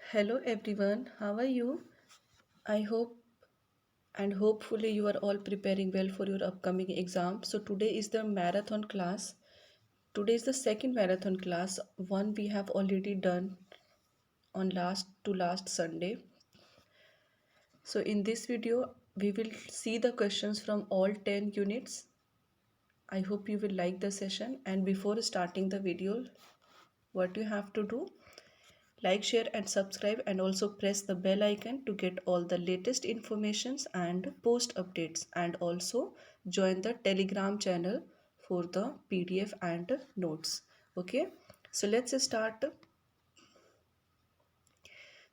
Hello everyone, how are you? I hope and hopefully you are all preparing well for your upcoming exam. So today is the marathon class. Today is the second marathon class. One we have already done on last Sunday. So in this video we will see the questions from all 10 units. I hope you will like the session, and before starting the video, what you have to do, like, share and subscribe, and also press the bell icon to get all the latest informations and post updates, and also join the Telegram channel for the PDF and notes. Okay, so let's start.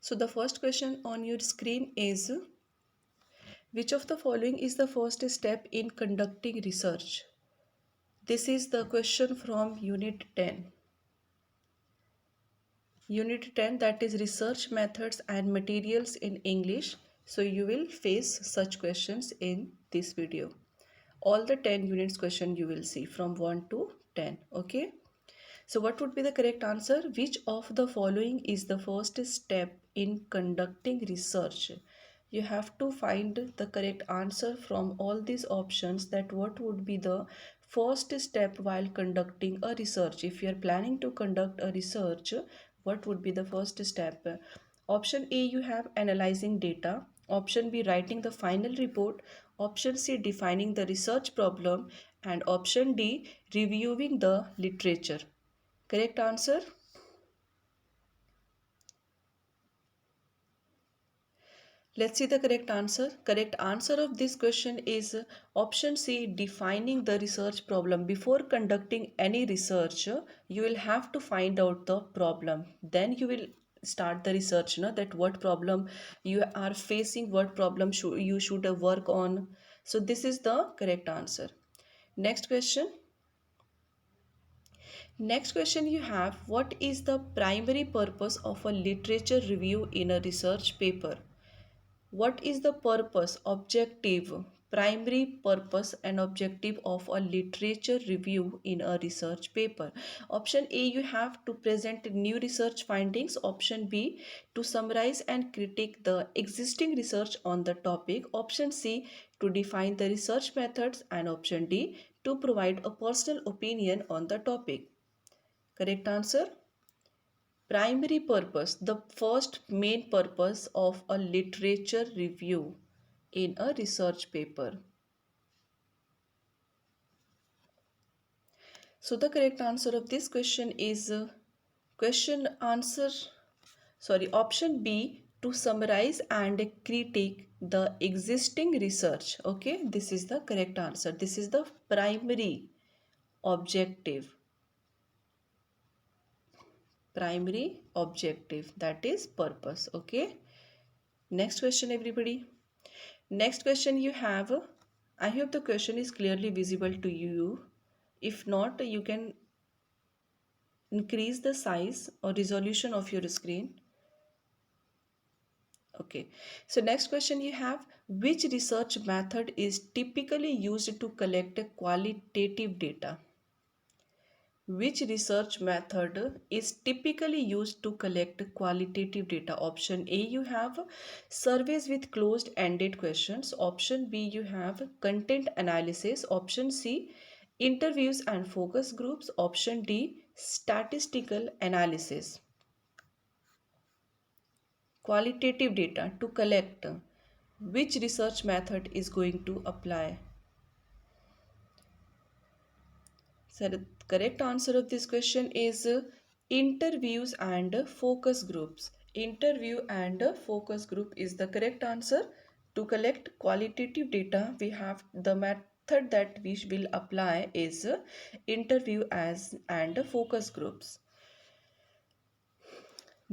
So the first question on your screen is, which of the following is the first step in conducting research? This is the question from unit 10. Unit 10, that is research methods and materials in English. So you will face such questions in this video. All the 10 units question you will see from 1 to 10. Okay. So what would be the correct answer? Which of the following is the first step in conducting research? You have to find the correct answer from all these options, that what would be the first step while conducting a research. If you are planning to conduct a research, what would be the first step? Option A, you have analyzing data. Option B, writing the final report. Option C, defining the research problem. And option D, reviewing the literature. Correct answer? Let's see the correct answer. Correct answer of this question is option C, defining the research problem. Before conducting any research, you will have to find out the problem. Then you will start the research, that what problem you are facing, what problem you should work on. So this is the correct answer. Next question. Next question you have, what is the primary purpose of a literature review in a research paper? What is the purpose, objective, primary purpose and objective of a literature review in a research paper? Option A, you have to present new research findings. Option B, to summarize and critique the existing research on the topic. Option C, to define the research methods. And option D, to provide a personal opinion on the topic. Correct answer? Primary purpose, the first main purpose of a literature review in a research paper. So the correct answer of this question is question answer, sorry, option B, to summarize and critique the existing research. Okay, this is the correct answer. This is the primary objective. Primary objective, that is purpose. Okay, next question everybody. Next question you have, I hope the question is clearly visible to you. If not, you can increase the size or resolution of your screen. Okay, so next question you have, which research method is typically used to collect qualitative data? Which research method is typically used to collect qualitative data? Option A, you have surveys with closed-ended questions. Option B, you have content analysis. Option C, interviews and focus groups. Option D, statistical analysis. Qualitative data to collect. Which research method is going to apply? So the correct answer of this question is interviews and focus groups. Interview and focus group is the correct answer. To collect qualitative data, we have the method that we will apply is interview as and focus groups.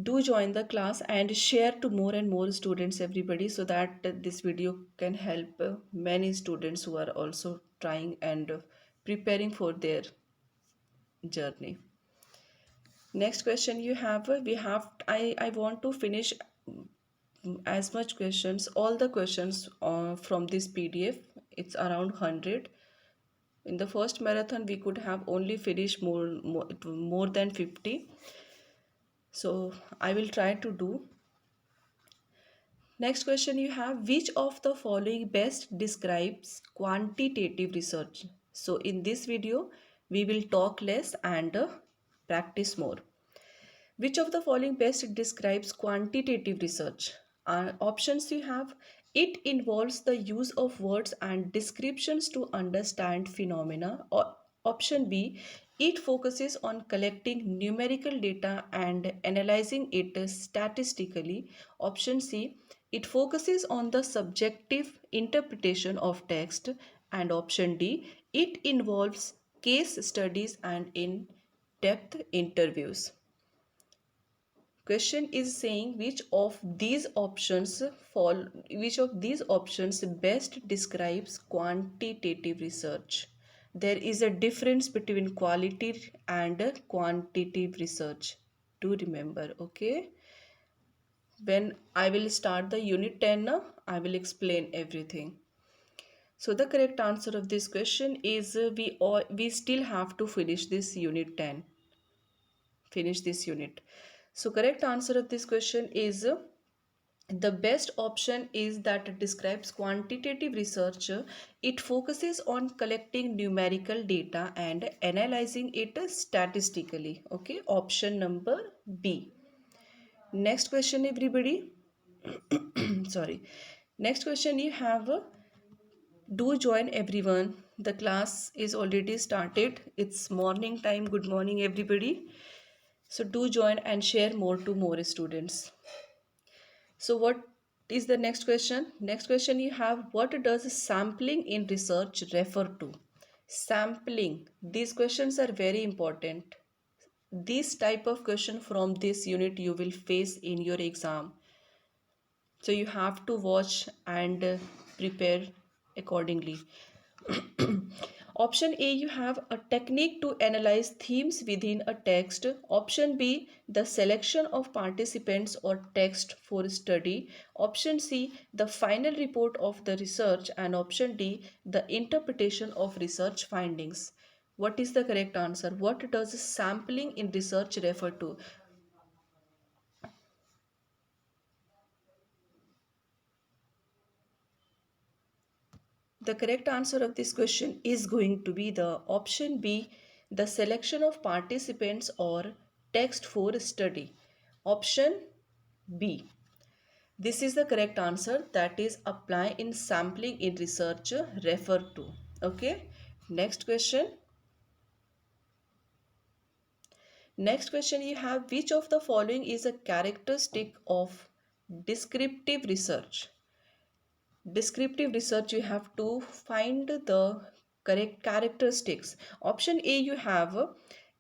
Do join the class and share to more and more students, everybody, so that this video can help many students who are also trying and preparing for their journey. Next question you have, I want to finish as much questions, all the questions from this PDF. It's around 100. In the first marathon we could have only finished more than 50. So I will try to do Next question you have, which of the following best describes quantitative research? So in this video, we will talk less and practice more. Which of the following best describes quantitative research? Options you have, it involves the use of words and descriptions to understand phenomena. Or option B, it focuses on collecting numerical data and analyzing it statistically. Option C, it focuses on the subjective interpretation of text. And option D, it involves case studies and in-depth interviews. Question is saying which of these options best describes quantitative research. There is a difference between quality and quantitative research. Do remember, okay? When I will start the unit 10 now, I will explain everything. So the correct answer of this question is we still have to finish this unit 10. Finish this unit. So correct answer of this question is the best option is that it describes quantitative research. It focuses on collecting numerical data and analyzing it statistically. Okay, option number B. Next question, everybody. Sorry. Next question you have. Do join everyone. The class is already started. It's morning time. Good morning, everybody. So do join and share more to more students. So what is the next question? Next question you have, what does sampling in research refer to? Sampling. These questions are very important. This type of question from this unit you will face in your exam. So you have to watch and prepare accordingly. Option A, you have a technique to analyze themes within a text. Option B, the selection of participants or text for study. Option C, the final report of the research. And option D, the interpretation of research findings. What is the correct answer? What does sampling in research refer to? The correct answer of this question is going to be the option B, the selection of participants or text for study. Option B. This is the correct answer, that is apply in sampling in research refer to. Okay. Next question. Next question you have, which of the following is a characteristic of descriptive research? Descriptive research you have to find the correct characteristics. Option A you have,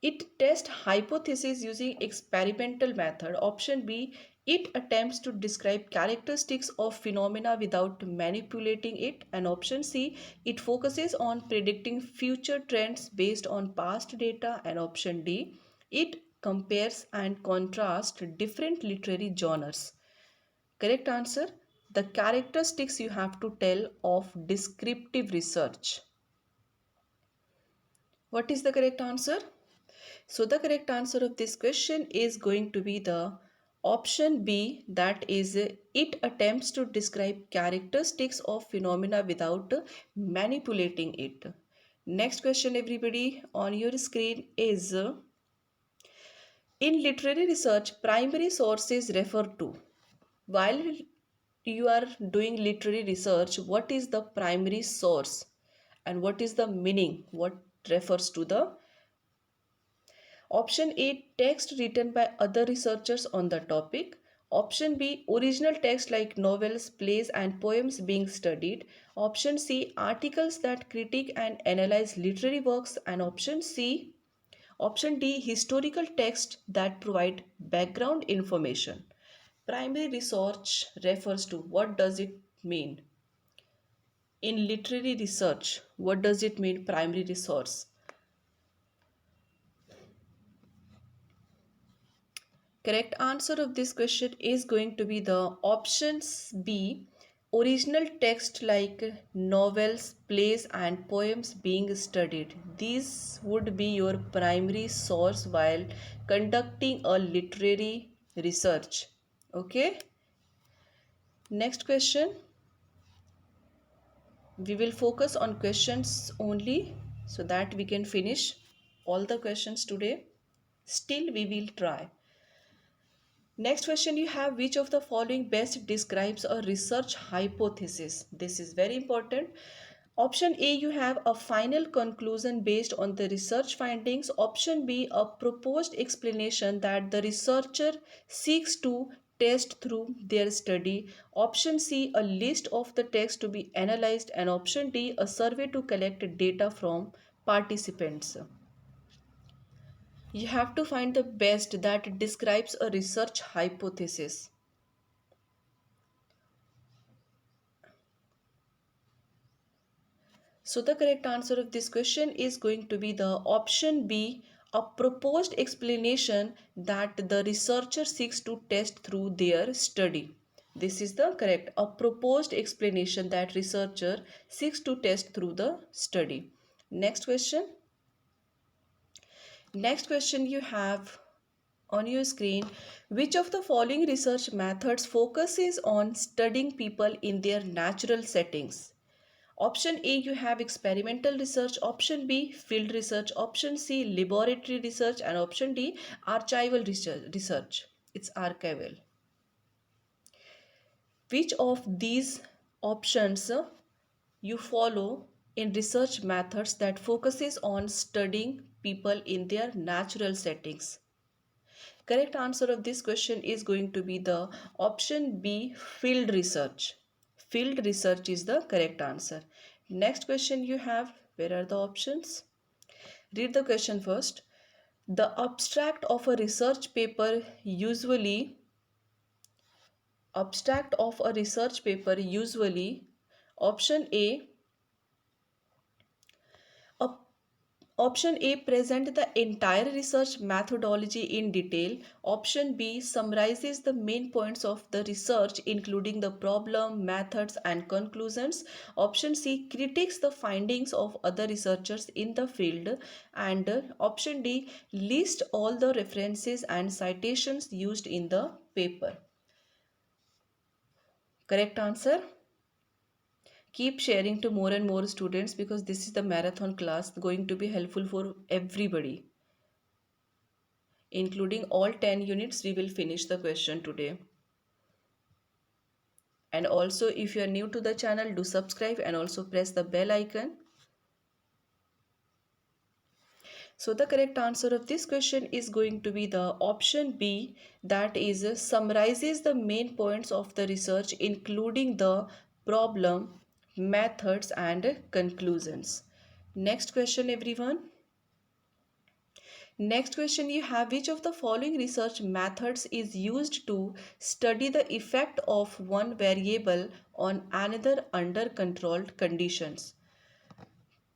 it tests hypothesis using experimental method. Option B, it attempts to describe characteristics of phenomena without manipulating it. And option C, it focuses on predicting future trends based on past data. And option D, it compares and contrasts different literary genres. Correct answer, the characteristics you have to tell of descriptive research. What is the correct answer? So the correct answer of this question is going to be the option B, that is it attempts to describe characteristics of phenomena without manipulating it. Next question everybody on your screen is, in literary research primary sources refer to. While you are doing literary research, what is the primary source and what is the meaning? What refers to the? Option A, text written by other researchers on the topic. Option B, original text like novels, plays, and poems being studied. Option C, articles that critique and analyze literary works. And option D, historical text that provide background information. Primary research refers to, what does it mean? In literary research, what does it mean, primary resource? Correct answer of this question is going to be the options B, original text like novels, plays, and poems being studied. These would be your primary source while conducting a literary research. Okay. Next question, we will focus on questions only so that we can finish all the questions today. Still, we will try. Next question you have, which of the following best describes a research hypothesis? This is very important. Option A, you have a final conclusion based on the research findings. Option B, a proposed explanation that the researcher seeks to test through their study. Option C, a list of the text to be analyzed. And option D, a survey to collect data from participants. You have to find the best that describes a research hypothesis. So the correct answer of this question is going to be the option B, a proposed explanation that the researcher seeks to test through their study. This is the correct, a proposed explanation that researcher seeks to test through the study. Next question. Next question you have on your screen, which of the following research methods focuses on studying people in their natural settings? Option A, you have experimental research. Option B, field research. Option C, laboratory research. And option D, archival research. It's archival. Which of these options you follow in research methods that focuses on studying people in their natural settings? Correct answer of this question is going to be the option B, field research. Field research is the correct answer. Next question you have, where are the options? Read the question first. The abstract of a research paper usually, option A, a Option A, present the entire research methodology in detail. Option B, summarizes the main points of the research including the problem, methods and conclusions. Option C, critiques the findings of other researchers in the field. And option D, list all the references and citations used in the paper. Correct answer? Keep sharing to more and more students because this is the marathon class going to be helpful for everybody. Including all 10 units, we will finish the question today. And also, if you are new to the channel, do subscribe and also press the bell icon. So the correct answer of this question is going to be the option B, that is summarizes the main points of the research including the problem, methods and conclusions. Next question everyone. Next question you have, which of the following research methods is used to study the effect of one variable on another under controlled conditions?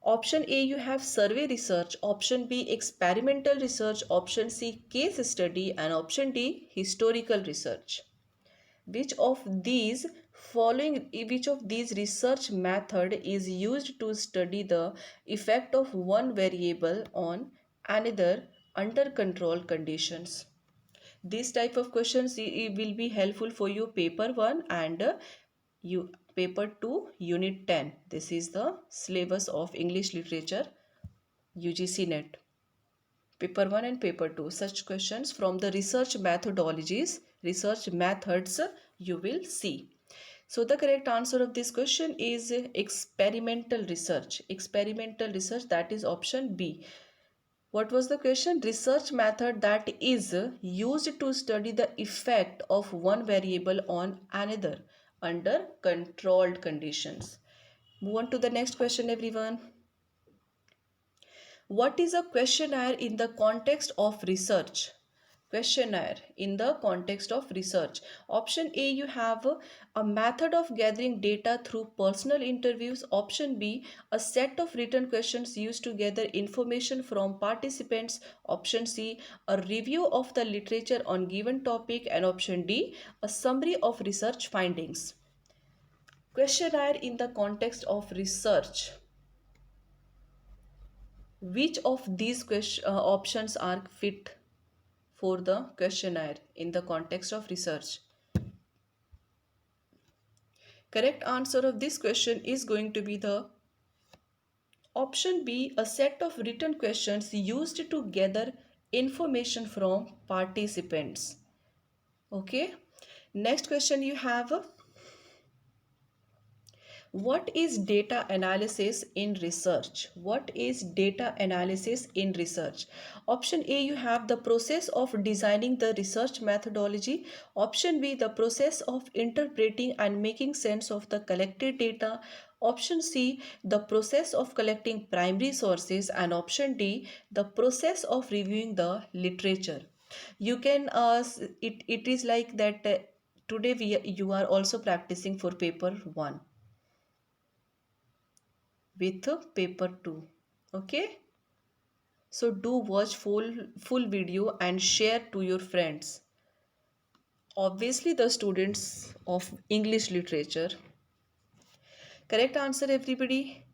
Option A, you have survey research. Option B, experimental research. Option C, case study. And option D, historical research. Which of these research method is used to study the effect of one variable on another under controlled conditions? This type of questions will be helpful for you paper 1 and you paper 2 unit 10. This is the syllabus of English literature UGC net. Paper 1 and paper 2, such questions from the research methodologies, research methods you will see. So the correct answer of this question is experimental research. Experimental research, that is option B. What was the question? Research method that is used to study the effect of one variable on another under controlled conditions. Move on to the next question everyone. What is a questionnaire in the context of research? Questionnaire in the context of research. Option A, you have a method of gathering data through personal interviews. Option B, a set of written questions used to gather information from participants. Option C, a review of the literature on given topic. And option D, a summary of research findings. Questionnaire in the context of research. Which of these options are fit for the questionnaire in the context of research? Correct answer of this question is going to be the option B, a set of written questions used to gather information from participants. Okay. Next question you have, what is data analysis in research? What is data analysis in research? Option A, you have the process of designing the research methodology. Option B, the process of interpreting and making sense of the collected data. Option C, the process of collecting primary sources. And option D, the process of reviewing the literature. You can, it is like that today you are also practicing for paper 1 with paper 2. Okay, so do watch full video and share to your friends, obviously the students of English literature. Correct answer everybody.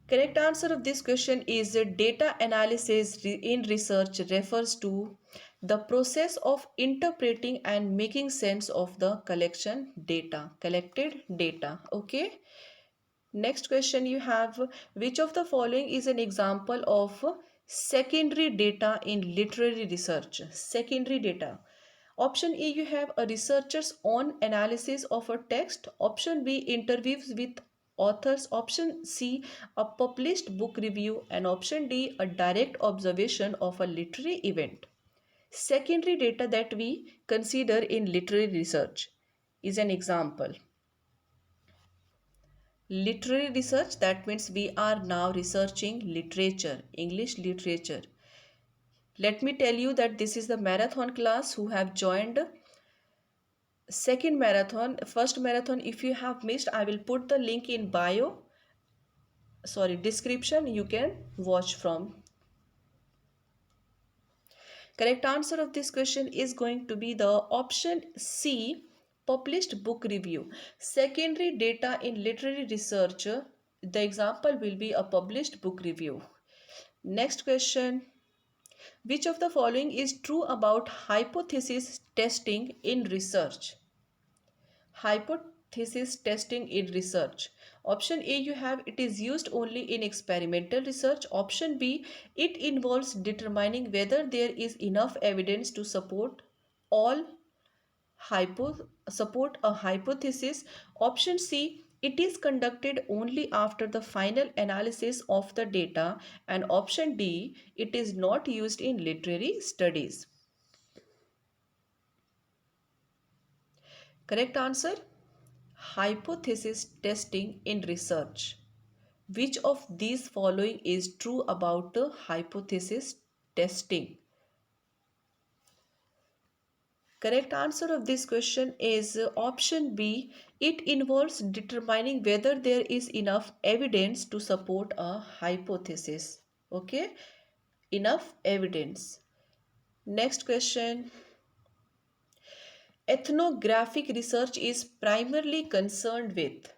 Correct answer of this question is data analysis in research refers to the process of interpreting and making sense of the collected data. Okay. Next question you have, which of the following is an example of secondary data in literary research? Secondary data. Option A, you have a researcher's own analysis of a text. Option B, interviews with authors. Option C, a published book review. And option D, a direct observation of a literary event. Secondary data that we consider in literary research is an example. Literary research, that means we are now researching literature, English literature. Let me tell you that this is the marathon class who have joined second marathon. First marathon, if you have missed, I will put the link in description. You can watch from. Correct answer of this question is going to be the option C, published book review. Secondary data in literary research, the example will be a published book review. Next question, which of the following is true about hypothesis testing in research? Hypothesis testing in research. Option A, you have it is used only in experimental research. Option B, it involves determining whether there is enough evidence to all support a hypothesis. Option C, it is conducted only after the final analysis of the data. And option D, it is not used in literary studies. Correct answer, hypothesis testing in research. Which of these following is true about the hypothesis testing? Correct answer of this question is option B. It involves determining whether there is enough evidence to support a hypothesis. Okay, enough evidence. Next question. Ethnographic research is primarily concerned with.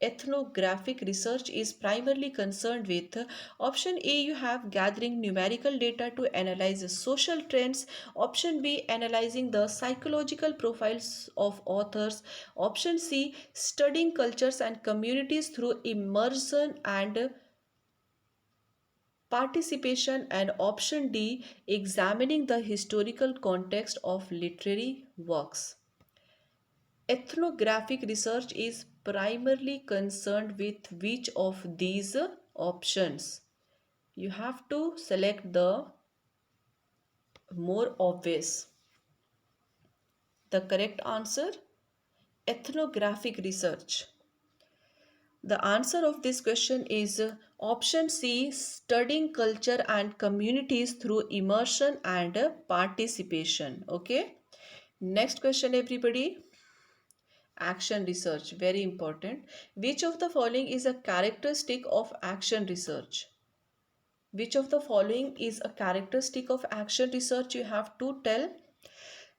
Ethnographic research is primarily concerned with. Option A, you have gathering numerical data to analyze social trends. Option B, analyzing the psychological profiles of authors. Option C, studying cultures and communities through immersion and participation. And option D, examining the historical context of literary works. Ethnographic research is primarily concerned with which of these options? You have to select the more obvious. The correct answer, ethnographic research. The answer of this question is option C, studying culture and communities through immersion and participation. Okay. Next question everybody. Action research, very important. Which of the following is a characteristic of action research? Which of the following is a characteristic of action research? You have to tell.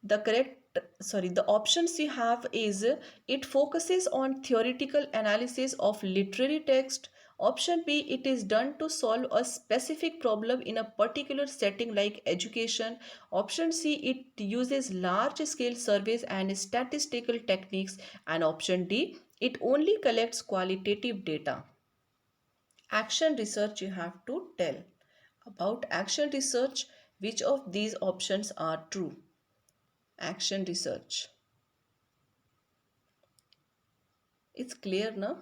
The options you have is it focuses on theoretical analysis of literary text. Option B, it is done to solve a specific problem in a particular setting like education. Option C, it uses large scale surveys and statistical techniques. And option D, it only collects qualitative data. Action research, you have to tell. About action research, which of these options are true? Action research. It's clear now?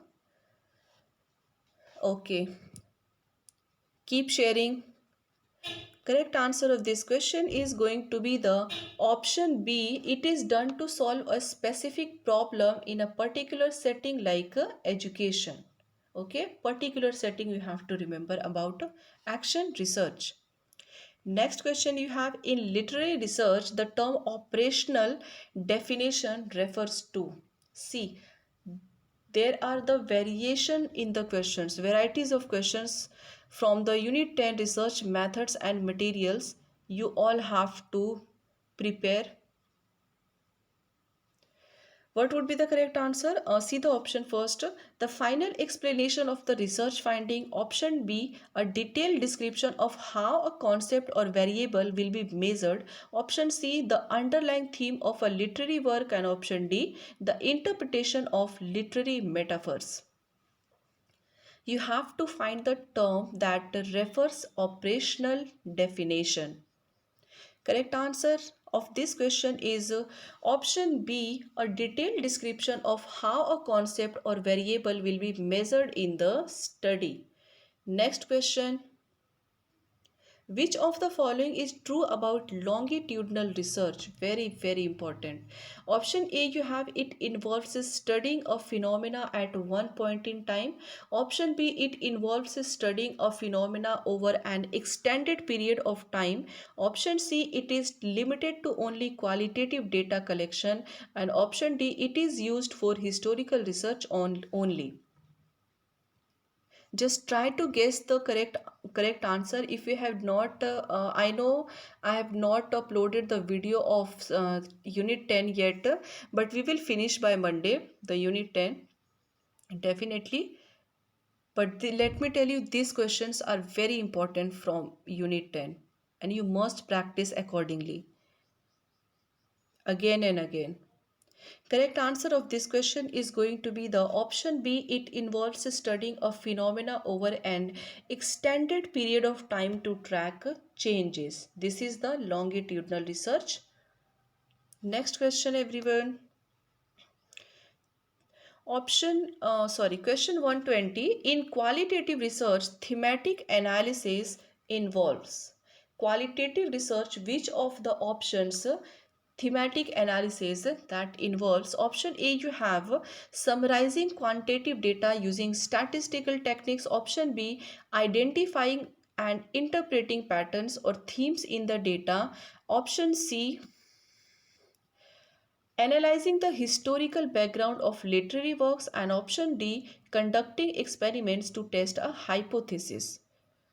Okay. Keep sharing. Correct answer of this question is going to be the option B. It is done to solve a specific problem in a particular setting like education. Okay, particular setting you have to remember about action research. Next question you have, in literary research the term operational definition refers to. See, there are the variation in the questions, varieties of questions from the unit 10 research methods and materials. You all have to prepare. What would be the correct answer? See the option first. The final explanation of the research finding. Option B, a detailed description of how a concept or variable will be measured. Option C, the underlying theme of a literary work. And option D, the interpretation of literary metaphors. You have to find the term that refers operational definition. Correct answer of this question is option B, a detailed description of how a concept or variable will be measured in the study. Next question, which of the following is true about longitudinal research? Very, very important. Option A, you have it involves studying a phenomena at one point in time. Option B, it involves studying a phenomena over an extended period of time. Option C, it is limited to only qualitative data collection. And option D, it is used for historical research only. Just try to guess the correct answer. If you have not I know I have not uploaded the video of unit 10 yet, but we will finish by Monday the unit 10 definitely. But let me tell you, these questions are very important from unit 10 and you must practice accordingly again and again. Correct answer of this question is going to be the option B. It involves studying a phenomena over an extended period of time to track changes. This is the longitudinal research. Next question, everyone. Question 120. In qualitative research, thematic analysis involves. Qualitative research, which of the options? Thematic analysis that involves. Option A, you have summarizing quantitative data using statistical techniques. Option B, identifying and interpreting patterns or themes in the data. Option C, analyzing the historical background of literary works. And option D, conducting experiments to test a hypothesis.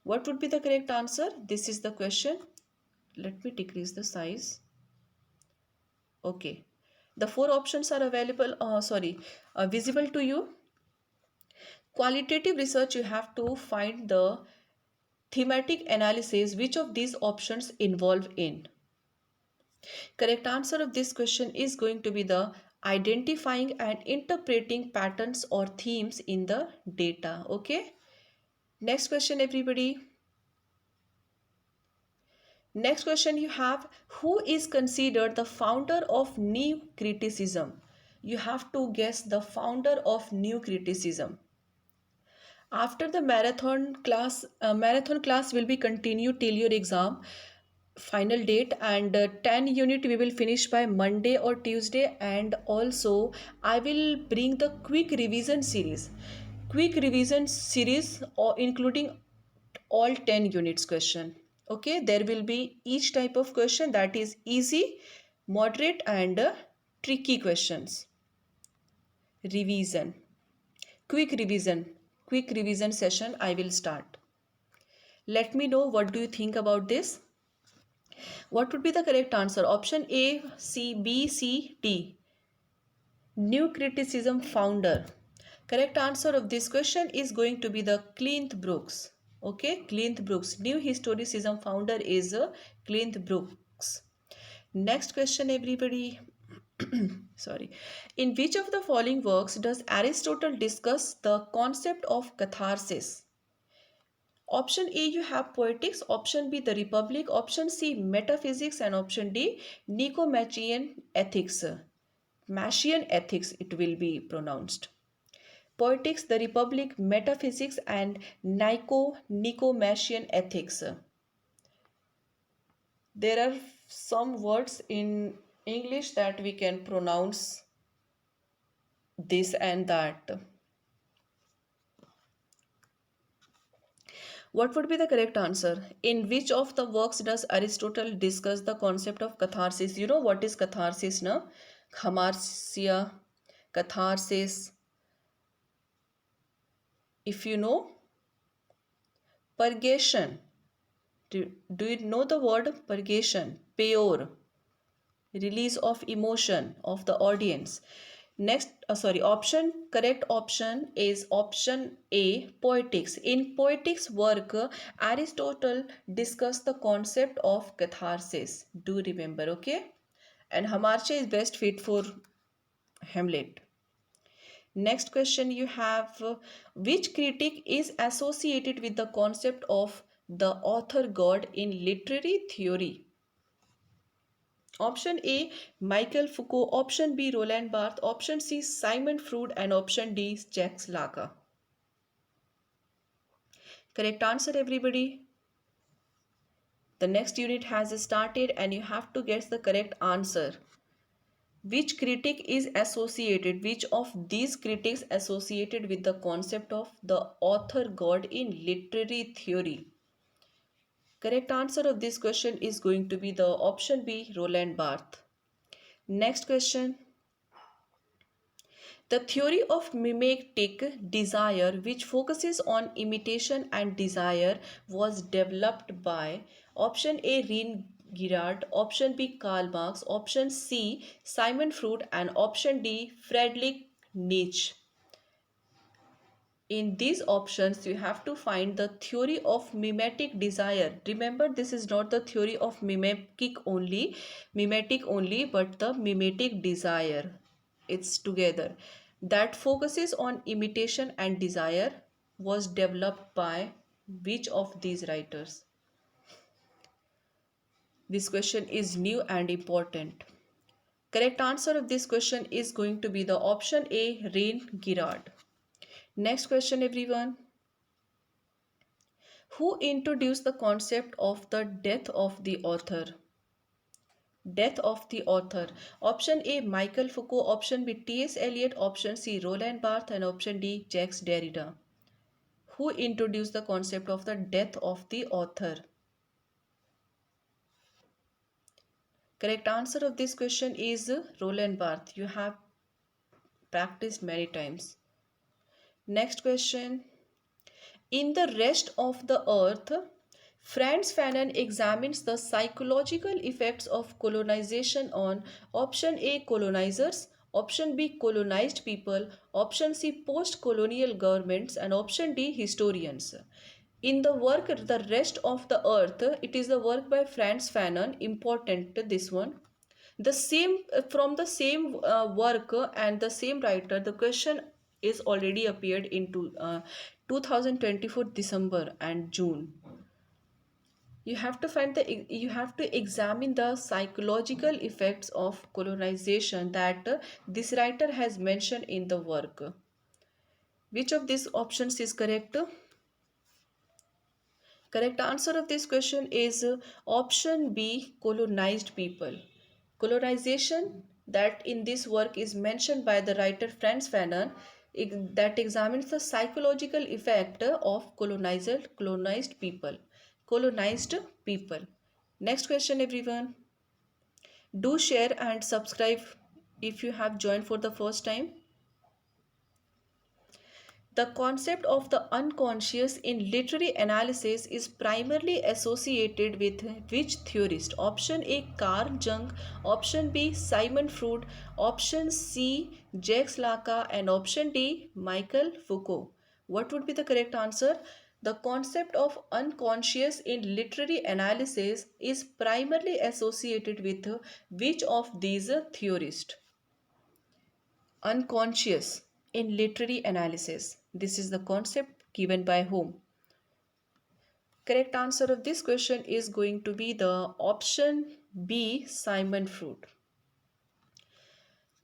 What would be the correct answer? This is the question. Let me decrease the size. Okay, the four options are available, visible to you. Qualitative research, you have to find the thematic analysis, which of these options involve in. Correct answer of this question is going to be the identifying and interpreting patterns or themes in the data. Okay, next question, everybody. Next question you have, who is considered the founder of new criticism? You have to guess the founder of new criticism. After the marathon class will be continued till your exam final date, and 10 unit we will finish by Monday or Tuesday. And also I will bring the quick revision series or including all 10 units question. Okay, there will be each type of question, that is easy, moderate and tricky questions. Revision, quick revision quick revision session I will start. Let me know what do you think about this. What would be the correct answer? Option A, C, B, C, D. New criticism founder. Correct answer of this question is going to be the Clint Brooks. Okay, Clint Brooks. New historicism founder is Clint Brooks. Next question, everybody. Sorry. In which of the following works does Aristotle discuss the concept of catharsis? Option A, you have Poetics. Option B, the Republic. Option C, Metaphysics. And option D, Nicomachean Ethics. Machian Ethics, it will be pronounced. Poetics, the Republic, Metaphysics, and Nicomachean Ethics. There are some words in English that we can pronounce this and that. What would be the correct answer? In which of the works does Aristotle discuss the concept of catharsis? You know what is catharsis, no? Hamartia, catharsis. If you know, purgation. Do you know the word purgation? Peor. Release of emotion of the audience. Next, correct option is option A, Poetics. In Poetics work, Aristotle discussed the concept of catharsis. Do remember, okay? And Hamartia is best fit for Hamlet. Next question you have, which critic is associated with the concept of the author god in literary theory? Option A, Michael Foucault. Option B, Roland Barthes. Option C, Simon Freud. And option D, Jacques Lacan. Correct answer, everybody. The next unit has started and you have to guess the correct answer. Which critic is associated, which of these critics associated with the concept of the author god in literary theory? Correct answer of this question is going to be the option B, Roland Barthes. Next question. The theory of mimetic desire, which focuses on imitation and desire, was developed by option A, Rene Girard, option B, Karl Marx, option C, Simon Freud, and option D, Friedrich Nietzsche. In these options, you have to find the theory of mimetic desire. Remember, this is not the theory of mimetic only, but the mimetic desire. It's together. That focuses on imitation and desire was developed by which of these writers? This question is new and important. Correct answer of this question is going to be the option A, Rene Girard. Next question, everyone. Who introduced the concept of the death of the author? Death of the author. Option A, Michael Foucault. Option B, T.S. Eliot. Option C, Roland Barthes. And option D, Jacques Derrida. Who introduced the concept of the death of the author? Correct answer of this question is Roland Barthes. You have practiced many times. Next question. In the rest of the earth, Franz Fanon examines the psychological effects of colonization on option A, colonizers, option B, colonized people, option C, post-colonial governments, and option D, historians. In the work The Rest of the Earth, it is the work by Franz Fanon, important this one. The same from the same work and the same writer, the question is already appeared into 2024 December and June. You have to examine the psychological effects of colonization that this writer has mentioned in the work. Which of these options is correct? Correct answer of this question is option B, colonized people. Colonization that in this work is mentioned by the writer Franz Fanon that examines the psychological effect of colonized people. Colonized people. Next question, everyone. Do share and subscribe if you have joined for the first time. The concept of the unconscious in literary analysis is primarily associated with which theorist? Option A, Carl Jung, option B, Simon Freud, option C, Jacques Lacan, and option D, Michael Foucault. What would be the correct answer? The concept of unconscious in literary analysis is primarily associated with which of these theorists? Unconscious in literary analysis. This is the concept given by whom? Correct answer of this question is going to be the option B, Simon Freud.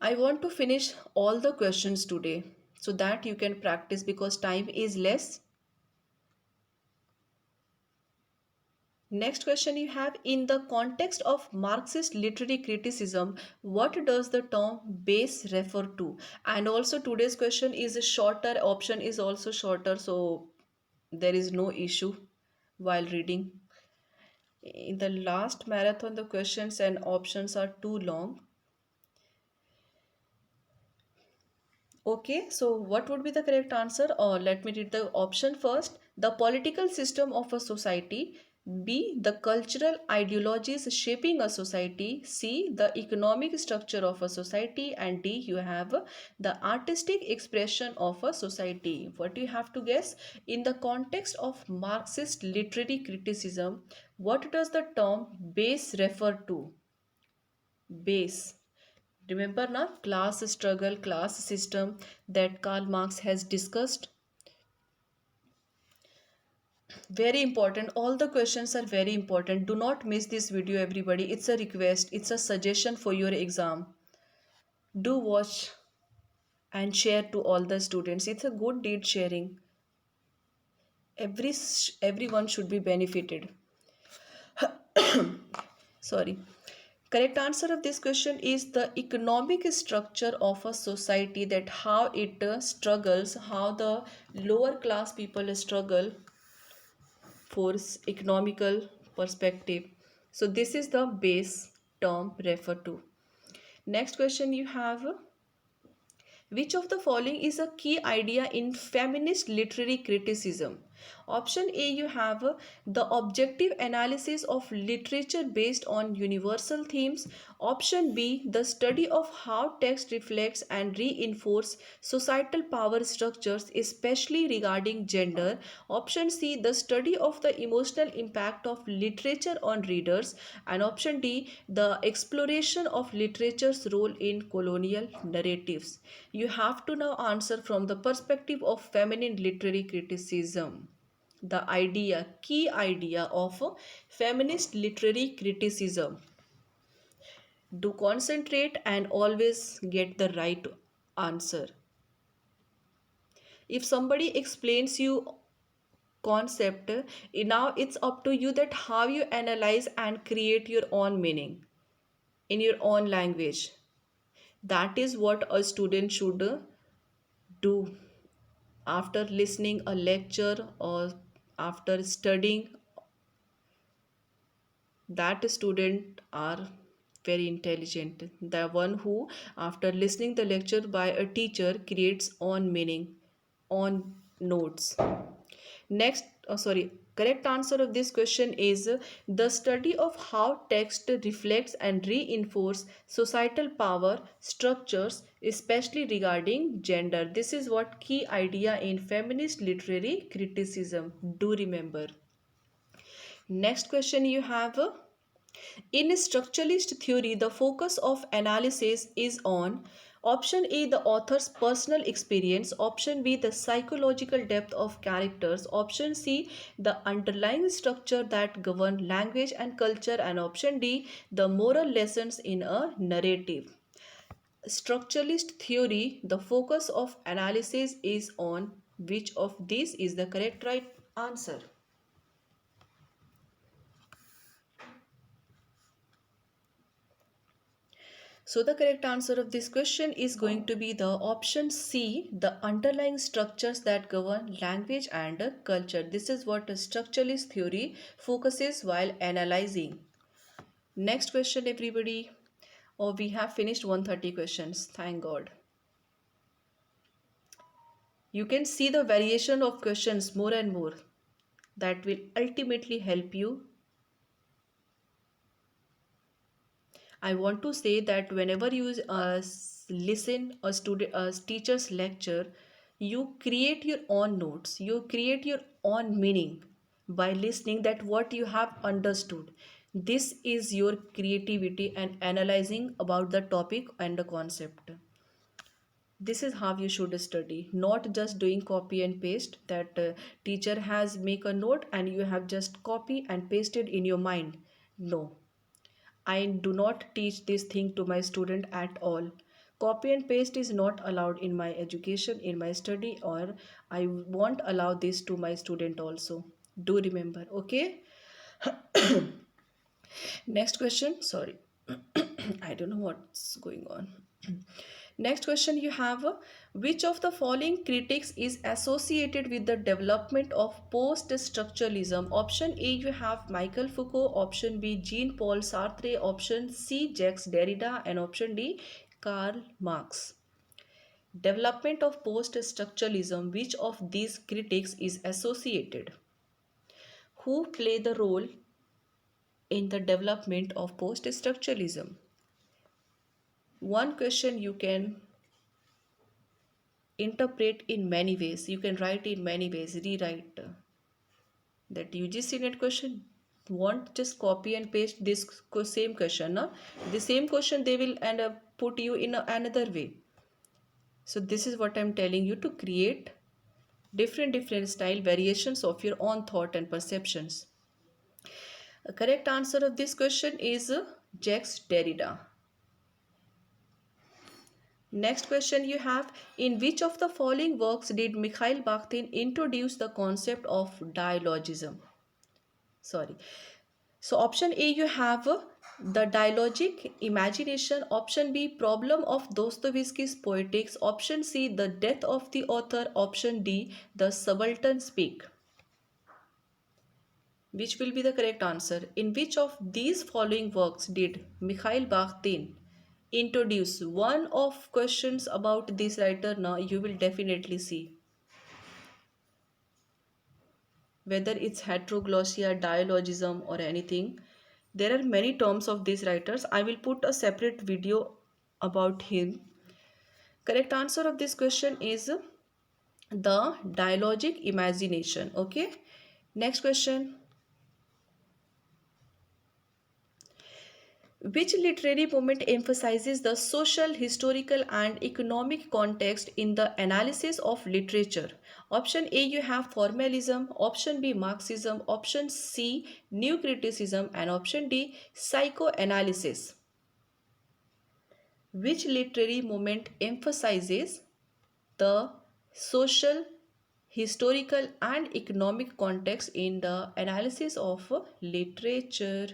I want to finish all the questions today so that you can practice because time is less. Next question you have, in the context of Marxist literary criticism, what does the term base refer to? And also today's question is a shorter, option is also shorter, so there is no issue while reading. In the last marathon, the questions and options are too long. Okay, so what would be the correct answer? Or let me read the option first. The political system of a society. B. The cultural ideologies shaping a society. C. The economic structure of a society. And D. You have the artistic expression of a society. What you have to guess? In the context of Marxist literary criticism, what does the term base refer to? Base. Remember na, class struggle, class system that Karl Marx has discussed. Very important. All the questions are very important. Do not miss this video, everybody. It's a request. It's a suggestion for your exam. Do watch and share to all the students. It's a good deed sharing. Everyone should be benefited. Sorry. Correct answer of this question is the economic structure of a society, that how it struggles, how the lower class people struggle for economical perspective. So this is the base term refer to. Next question you have, which of the following is a key idea in feminist literary criticism? Option A, you have the objective analysis of literature based on universal themes. Option B, the study of how text reflects and reinforce societal power structures, especially regarding gender. Option C, the study of the emotional impact of literature on readers. And option D, the exploration of literature's role in colonial narratives. You have to now answer from the perspective of feminine literary criticism. The idea, key idea of feminist literary criticism. Do concentrate and always get the right answer. If somebody explains you concept, now it's up to you that how you analyze and create your own meaning in your own language. That is what a student should do after listening a lecture or after studying. That student are very intelligent, the one who after listening the lecture by a teacher creates on meaning, on notes. Next, correct answer of this question is the study of how text reflects and reinforce societal power structures, especially regarding gender. This is what key idea in feminist literary criticism. Do remember. Next question you have, in structuralist theory, the focus of analysis is on option A, the author's personal experience, option B, the psychological depth of characters, option C, the underlying structure that govern language and culture, and option D, the moral lessons in a narrative. Structuralist theory, the focus of analysis is on which of these is the correct right answer? So the correct answer of this question is going to be the option C, the underlying structures that govern language and culture. This is what a structuralist theory focuses while analyzing. Next question, everybody. Oh, we have finished 130 questions. Thank God. You can see the variation of questions more and more. That will ultimately help you. I want to say that whenever you listen a student, a teacher's lecture, you create your own notes. You create your own meaning by listening that what you have understood. This is your creativity and analyzing about the topic and the concept. This is how you should study, not just doing copy and paste that teacher has make a note and you have just copy and pasted in your mind. No, I do not teach this thing to my student at all. Copy and paste is not allowed in my education, in my study, or I won't allow this to my student also. Do remember, okay? Next question. Sorry, I don't know what's going on. Next question you have, which of the following critics is associated with the development of post-structuralism? Option A you have Michael Foucault, option B Jean-Paul Sartre, option C Jacques Derrida, and option D Karl Marx. Development of post-structuralism, which of these critics is associated? Who play the role in the development of post-structuralism? One question you can interpret in many ways. You can write in many ways, rewrite that UGC net question. Won't just copy and paste this same question. No? The same question they will and put you in another way. So this is what I'm telling you, to create different style variations of your own thought and perceptions. A correct answer of this question is Jacques Derrida. Next question you have, in which of the following works did Mikhail Bakhtin introduce the concept of dialogism? Sorry. So option A you have the dialogic imagination, option B problem of Dostoevsky's poetics, option C the death of the author, option D the subaltern speak. Which will be the correct answer? In which of these following works did Mikhail Bakhtin introduce? One of questions about this writer now you will definitely see. Whether it's heteroglossia, dialogism or anything. There are many terms of these writers. I will put a separate video about him. Correct answer of this question is the dialogic imagination. Okay. Next question. Which literary movement emphasizes the social, historical, and economic context in the analysis of literature? Option A you have formalism, option B Marxism, option C new criticism, and option D psychoanalysis. Which literary movement emphasizes the social, historical, and economic context in the analysis of literature?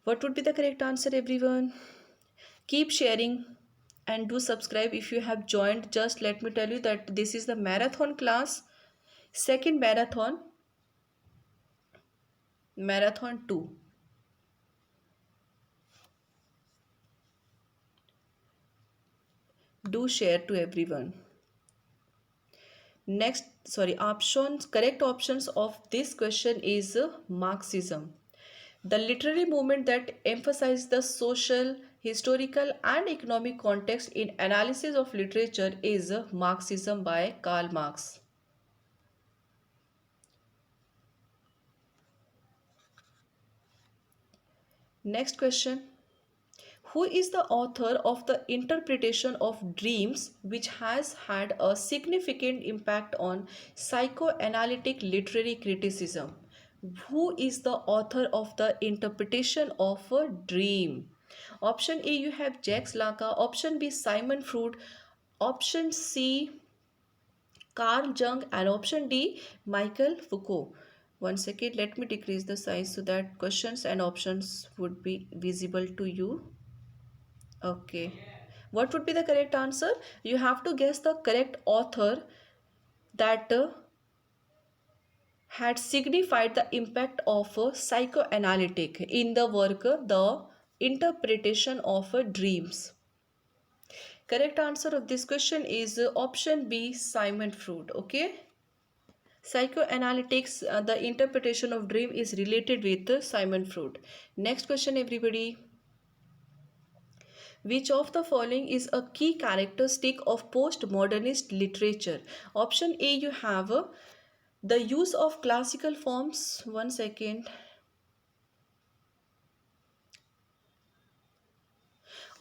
What would be the correct answer, everyone? Keep sharing and do subscribe if you have joined. Just let me tell you that this is the marathon class, second marathon 2. Do share to everyone. Next, sorry, options, correct options of this question is Marxism. The literary movement that emphasizes the social, historical, and economic context in analysis of literature is Marxism by Karl Marx. Next question. Who is the author of the interpretation of dreams, which has had a significant impact on psychoanalytic literary criticism? Who is the author of the interpretation of a dream? Option A you have Jacques Lacan, option B Simon Freud, option C Carl Jung, and option D Michael Foucault. One second, let me decrease the size so that questions and options would be visible to you. Okay. What would be the correct answer? You have to guess the correct author that had signified the impact of psychoanalytic in the work The Interpretation of Dreams. Correct answer of this question is option B, Simon Freud. Okay. Psychoanalytics, the interpretation of dream is related with Simon Freud. Next question, everybody. Which of the following is a key characteristic of postmodernist literature? Option A, you have the use of classical forms. One second.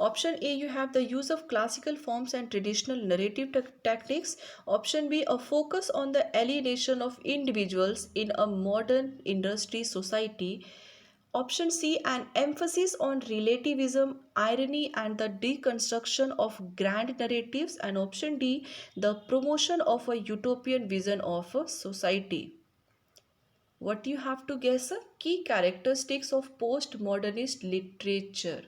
Option A, you have the use of classical forms and traditional narrative techniques. Option B, a focus on the alienation of individuals in a modern industry society. Option C, an emphasis on relativism, irony, and the deconstruction of grand narratives. And option D, the promotion of a utopian vision of a society. What you have to guess? Key characteristics of postmodernist literature.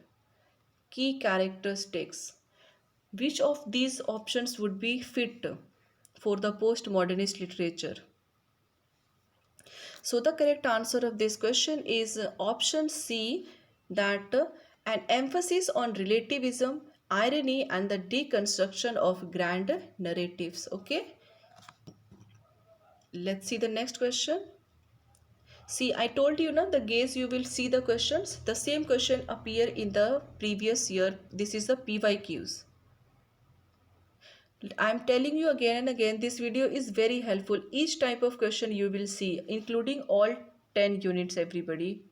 Key characteristics. Which of these options would be fit for the postmodernist literature? So the correct answer of this question is option C, that an emphasis on relativism, irony, and the deconstruction of grand narratives. Okay, let's see the next question. See, I told you na, the gaze you will see the questions. The same question appear in the previous year. This is the PYQs. I'm telling you again and again, this video is very helpful. Each type of question you will see, including all 10 units, everybody,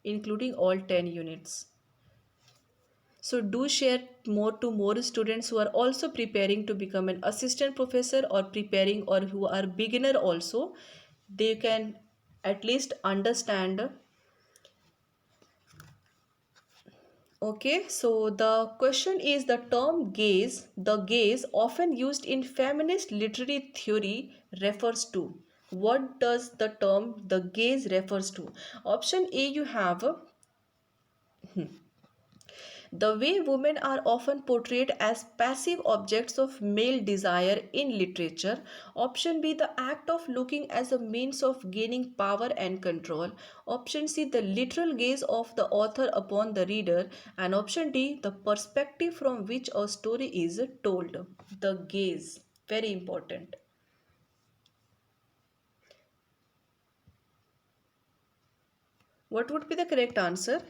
including all 10 units. So do share more to more students who are also preparing to become an assistant professor or preparing, or who are beginner also. They can at least understand. Okay, so the question is the term gaze, the gaze often used in feminist literary theory refers to. What does the term the gaze refers to? Option A, you have the way women are often portrayed as passive objects of male desire in literature. Option B, the act of looking as a means of gaining power and control. Option C, the literal gaze of the author upon the reader. And option D, the perspective from which a story is told. The gaze. Very important. What would be the correct answer?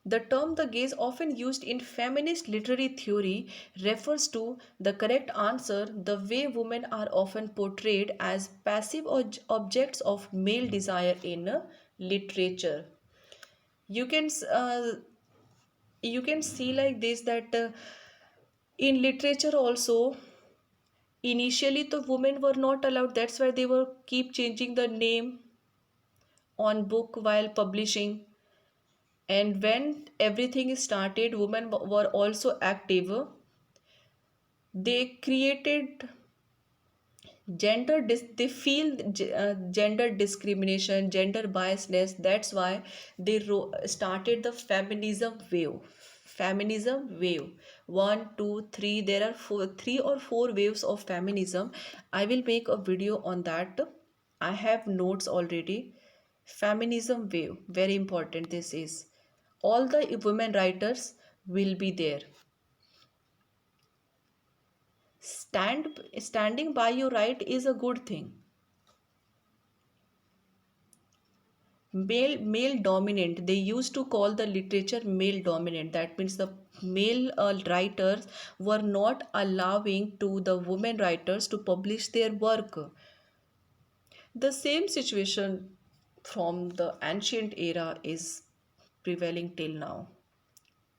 The term the gaze, often used in feminist literary theory, refers to the correct answer, the way women are often portrayed as passive objects of male desire in literature. You can you can see like this, that in literature also, initially the women were not allowed. That's why they were keep changing the name on book while publishing. And when everything started, women were also active. They created they feel gender discrimination, gender biasness. That's why they started the feminism wave. One, two, three, there are three or four waves of feminism. I will make a video on that. I have notes already. Feminism wave, very important. This is all the women writers will be there. Standing by your right is a good thing. Male dominant, they used to call the literature male dominant. That means the male writers were not allowing to the women writers to publish their work. The same situation from the ancient era is prevailing till now.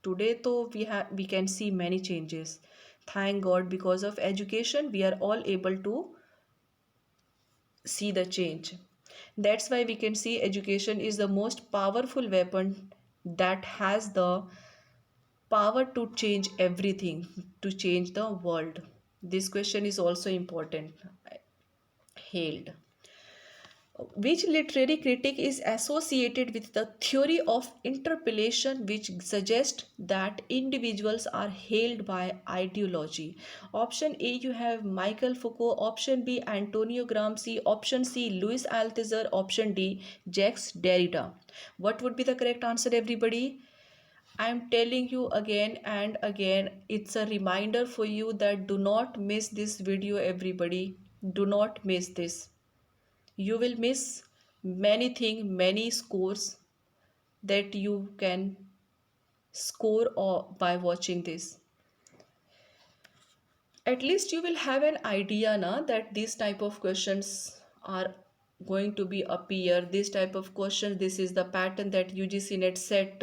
Today though, we can see many changes. Thank God, because of education we are all able to see the change. That's why we can see education is the most powerful weapon that has the power to change everything, to change the world. This question is also important. Hailed. Which literary critic is associated with the theory of interpellation, which suggests that individuals are hailed by ideology? Option A, you have Michael Foucault. Option B, Antonio Gramsci. Option C, Louis Althusser. Option D, Jacques Derrida. What would be the correct answer, everybody? I'm telling you again and again, it's a reminder for you that do not miss this video, everybody. Do not miss this. You will miss many things, many scores that you can score by watching this. At least you will have an idea na that these type of questions are going to be appear. This type of question, this is the pattern that UGC net set.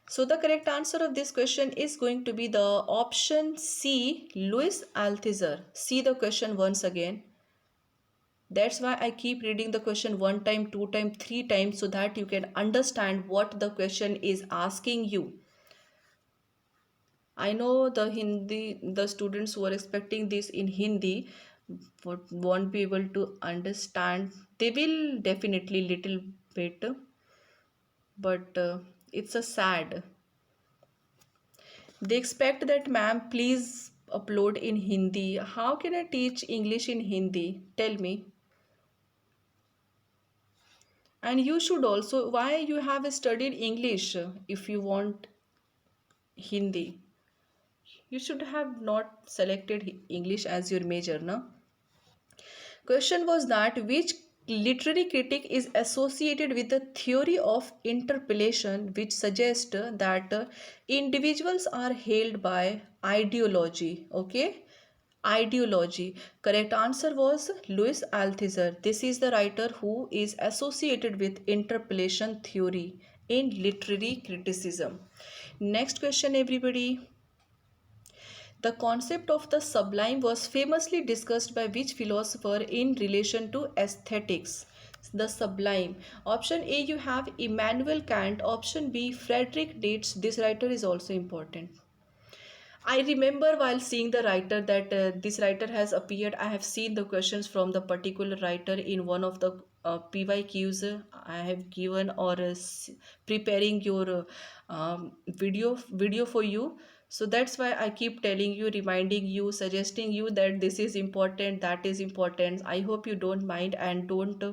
So the correct answer of this question is going to be the option C, Louis Althusser. See the question once again. That's why I keep reading the question one time, two time, three times so that you can understand what the question is asking you. I know the students who are expecting this in Hindi won't be able to understand. They will definitely little bit, but it's a sad. They expect that, ma'am, please upload in Hindi. How can I teach English in Hindi? Tell me. And you should also, why you have studied English if you want Hindi? You should have not selected English as your major, no? Question was that which literary critic is associated with the theory of interpolation which suggests that individuals are held by ideology. Okay, ideology. Correct answer was Louis Althusser. This is the writer who is associated with interpolation theory in literary criticism. Next question, everybody. The concept of the sublime was famously discussed by which philosopher in relation to aesthetics? The sublime. Option A, you have Immanuel Kant. Option B, Frederick Nietzsche. This writer is also important. I remember while seeing the writer that this writer has appeared. I have seen the questions from the particular writer in one of the PYQs I have given or preparing your video for you. So that's why I keep telling you, reminding you, suggesting you that this is important, that is important. I hope you don't mind and don't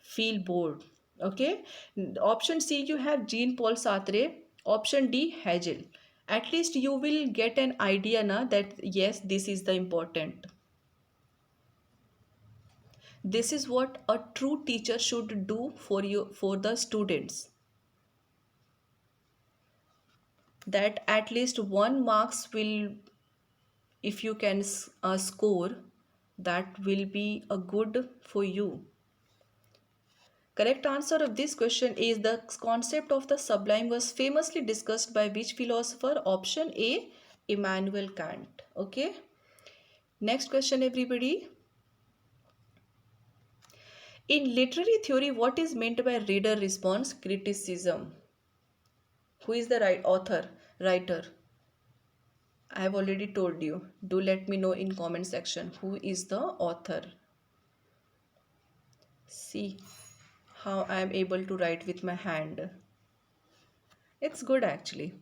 feel bored. Okay. Option C, you have Jean Paul Sartre. Option D, Hegel. At least you will get an idea na that yes, this is the important. This is what a true teacher should do for you, for the students, that at least 1 marks will, if you can score, that will be a good for you. Correct answer of this question is the concept of the sublime was famously discussed by which philosopher? Option A, Immanuel Kant. Okay. Next question, everybody. In literary theory, what is meant by reader response criticism? Who is the right author, writer? I have already told you. Do let me know in comment section who is the author. See how I am able to write with my hand. It's good actually.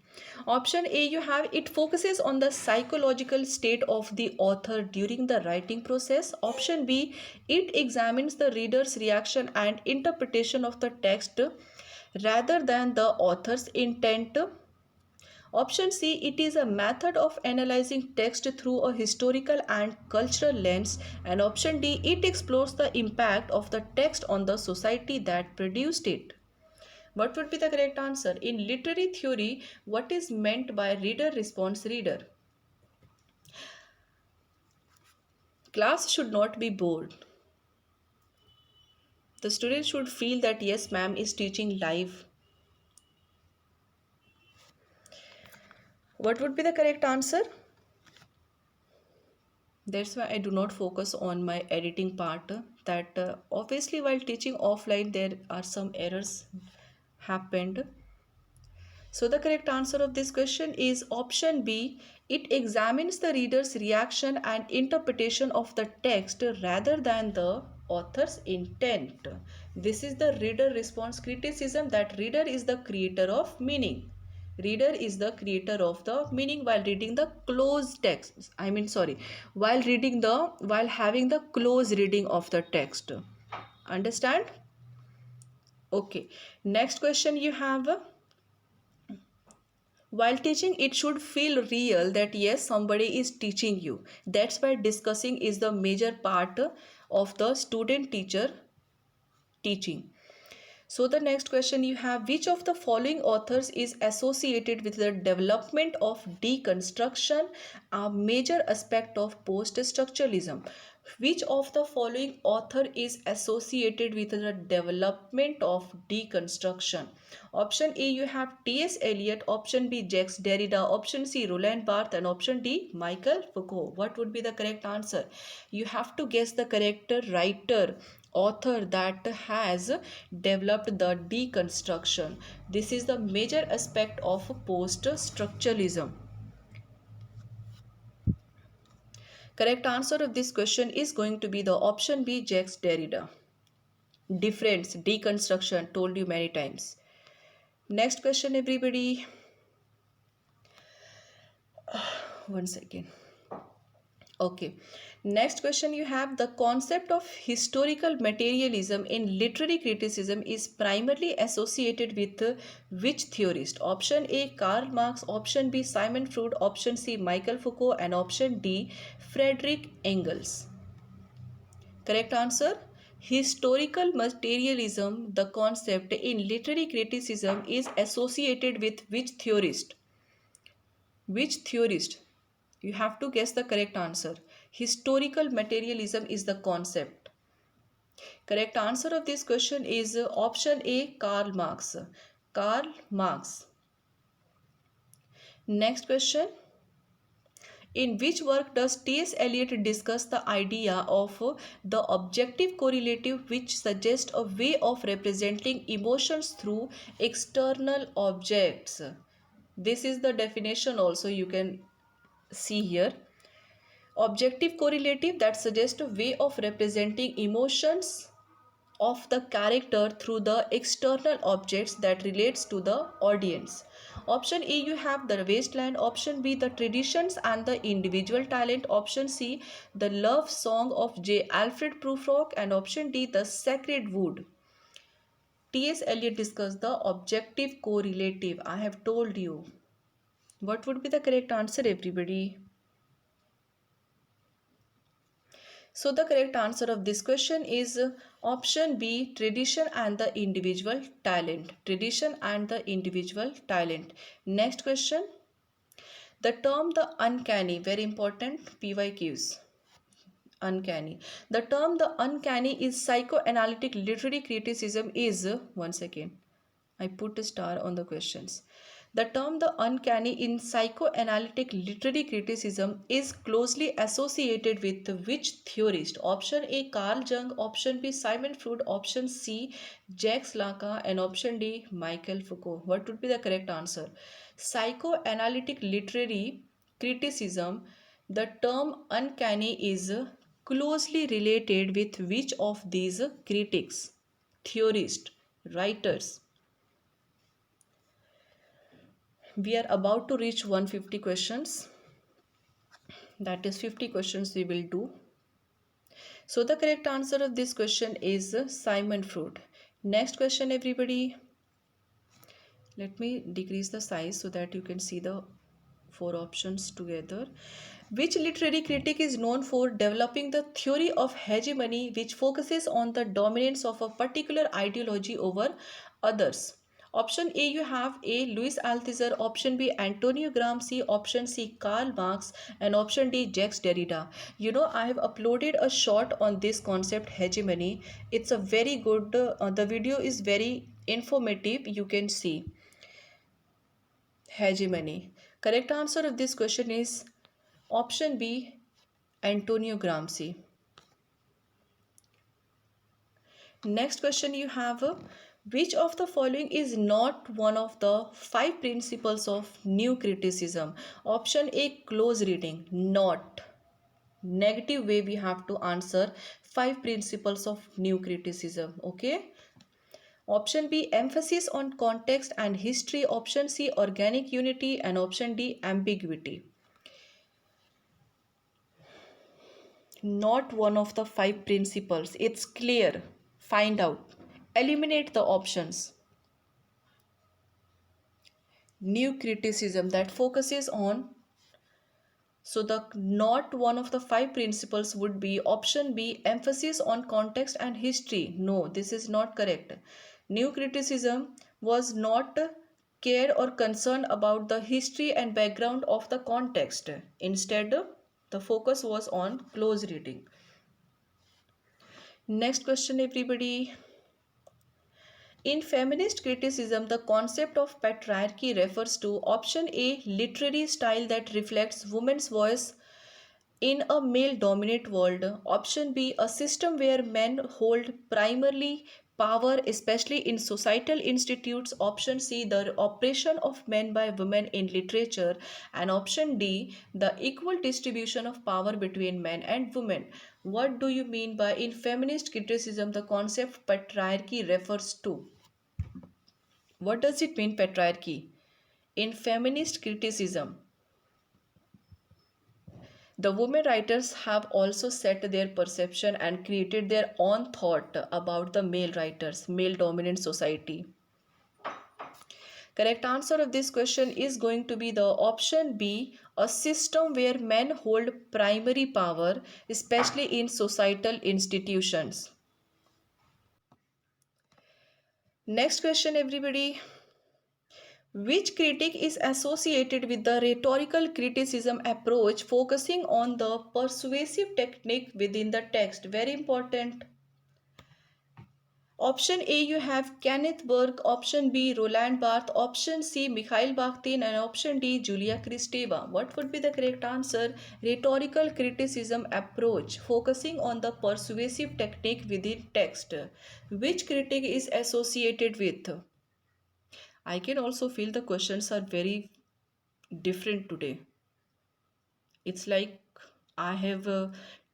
Option A, you have it focuses on the psychological state of the author during the writing process. Option B, it examines the reader's reaction and interpretation of the text rather than the author's intent. Option C, it is a method of analyzing text through a historical and cultural lens. And option D, it explores the impact of the text on the society that produced it. What would be the correct answer? In literary theory, what is meant by reader response reader? Class should not be bored. The student should feel that yes, ma'am is teaching live. What would be the correct answer? That's why I do not focus on my editing part. That obviously while teaching offline there are some errors happened. So the correct answer of this question is option B. It examines the reader's reaction and interpretation of the text rather than the author's intent. This is the reader response criticism, that reader is the creator of meaning. Reader is the creator of the meaning while reading the close text. While having the close reading of the text. Understand? Okay. Next question you have. While teaching, it should feel real that yes, somebody is teaching you. That's why discussing is the major part of the student teacher teaching. So the next question you have, which of the following authors is associated with the development of deconstruction, a major aspect of post-structuralism? Which of the following author is associated with the development of deconstruction? Option A you have T.S. Eliot, option B Jacques Derrida, option C Roland Barthes, and option D Michael Foucault. What would be the correct answer? You have to guess the correct writer, author that has developed the deconstruction. This is the major aspect of post-structuralism. Correct answer of this question is going to be the option B Jacques Derrida. Difference, deconstruction, told you many times. Next question everybody. One second. Okay. Next question you have, the concept of historical materialism in literary criticism is primarily associated with which theorist? Option A Karl Marx, option B Simon Freud, option C Michael Foucault, and option D Friedrich Engels. Correct answer? Historical materialism, the concept in literary criticism, is associated with which theorist? Which theorist? You have to guess the correct answer. Historical materialism is the concept. Correct answer of this question is option A Karl Marx. Karl Marx. Next question. In which work does T.S. Eliot discuss the idea of the objective correlative, which suggests a way of representing emotions through external objects? This is the definition also you can see here. Objective correlative, that suggests a way of representing emotions of the character through the external objects that relates to the audience. Option A you have the wasteland, option B the traditions and the individual talent, option C the love song of J. Alfred Prufrock, and option D the sacred wood. T.S. Eliot discussed the objective correlative. I have told you. What would be the correct answer everybody? So the correct answer of this question is option B, tradition and the individual talent. Tradition and the individual talent. Next question. The term the uncanny, very important PYQs. Uncanny. The term the uncanny is psychoanalytic literary criticism is, one second, I put a star on the questions. The term the uncanny in psychoanalytic literary criticism is closely associated with which theorist? Option A Carl Jung, option B Simon Freud, option C Jacques Lacan, and option D Michael Foucault. What would be the correct answer? Psychoanalytic literary criticism, the term uncanny is closely related with which of these critics, theorists, writers? We are about to reach 150 questions. That is 50 questions we will do. So the correct answer of this question is Simon Freud. Next question everybody. Let me decrease the size so that you can see the four options together. Which literary critic is known for developing the theory of hegemony, which focuses on the dominance of a particular ideology over others? Option A you have A. Louis Althusser, option B Antonio Gramsci, option C Karl Marx, and option D Jacques Derrida. You know, I have uploaded a short on this concept hegemony. It's a very good, the video is very informative. You can see hegemony. Correct answer of this question is option B Antonio Gramsci. Next question you have, which of the following is not one of the five principles of new criticism? Option A close reading, not. Negative way we have to answer five principles of new criticism. Okay. Option B emphasis on context and history, option C organic unity, and option D ambiguity. Not one of the five principles. It's clear. Find out. Eliminate the options. New criticism that focuses on, so the not one of the five principles would be option B, emphasis on context and history. No, this is not correct. New criticism was not cared or concerned about the history and background of the context. Instead, the focus was on close reading. Next question, everybody. In feminist criticism, the concept of patriarchy refers to option A, literary style that reflects women's voice in a male dominant world. Option B, a system where men hold primarily power, especially in societal institutes. Option C, the oppression of men by women in literature. And option D, the equal distribution of power between men and women. What do you mean by in feminist criticism the concept patriarchy refers to? What does it mean, patriarchy? In feminist criticism, the women writers have also set their perception and created their own thought about the male writers, male dominant society. Correct answer of this question is going to be the option B, a system where men hold primary power, especially in societal institutions. Next question, everybody. Which critic is associated with the rhetorical criticism approach focusing on the persuasive technique within the text? Very important. Option A, you have Kenneth Burke. Option B, Roland Barthes. Option C, Mikhail Bakhtin. And option D, Julia Kristeva. What would be the correct answer? Rhetorical criticism approach focusing on the persuasive technique within text. Which critic is associated with? I can also feel the questions are very different today. It's like I have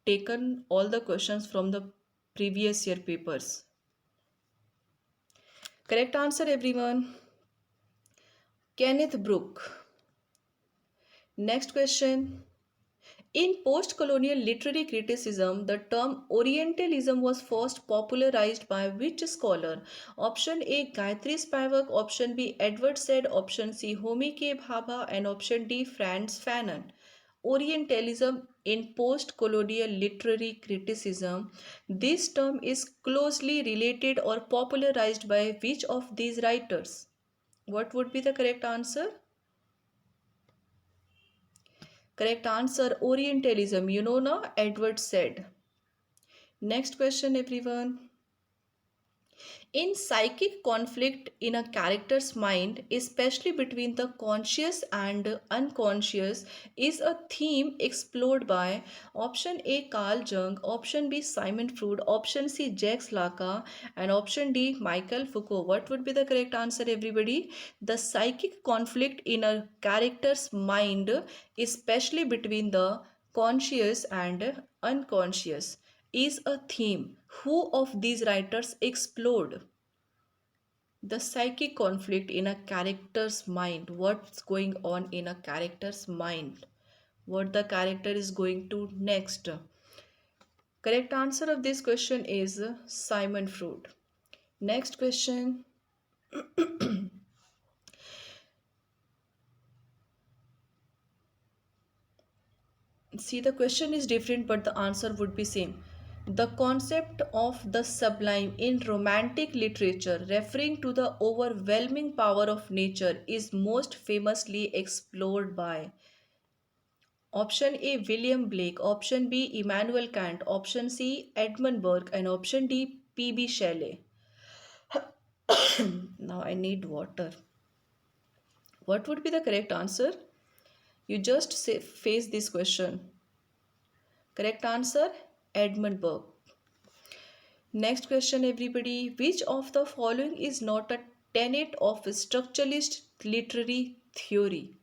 taken all the questions from the previous year papers. Correct answer, everyone. Kenneth Brooke. Next question. In post colonial literary criticism, the term Orientalism was first popularized by which scholar? Option A, Gayatri Spivak. Option B, Edward Said. Option C, Homi K. Bhabha. And option D, Franz Fanon. Orientalism in post colonial literary criticism. This term is closely related or popularized by which of these writers? What would be the correct answer? Correct answer, Orientalism. You know now, Edward Said. Next question, everyone. In psychic conflict in a character's mind, especially between the conscious and unconscious, is a theme explored by option A, Carl Jung, option B, Simon Freud, option C, Jacques Lacan, and option D, Michael Foucault. What would be the correct answer, everybody? The psychic conflict in a character's mind, especially between the conscious and unconscious, is a theme. Who of these writers explored the psychic conflict in a character's mind? What's going on in a character's mind? What the character is going to next? Correct answer of this question is Simon Freud. Next question. See, the question is different but the answer would be same. The concept of the sublime in romantic literature, referring to the overwhelming power of nature, is most famously explored by option A, William Blake, option B, Immanuel Kant, option C, Edmund Burke, and option D, P.B. Shelley. Now I need water. What would be the correct answer? You just face this question. Correct answer, Edmund Burke. Next question, everybody. Which of the following is not a tenet of structuralist literary theory?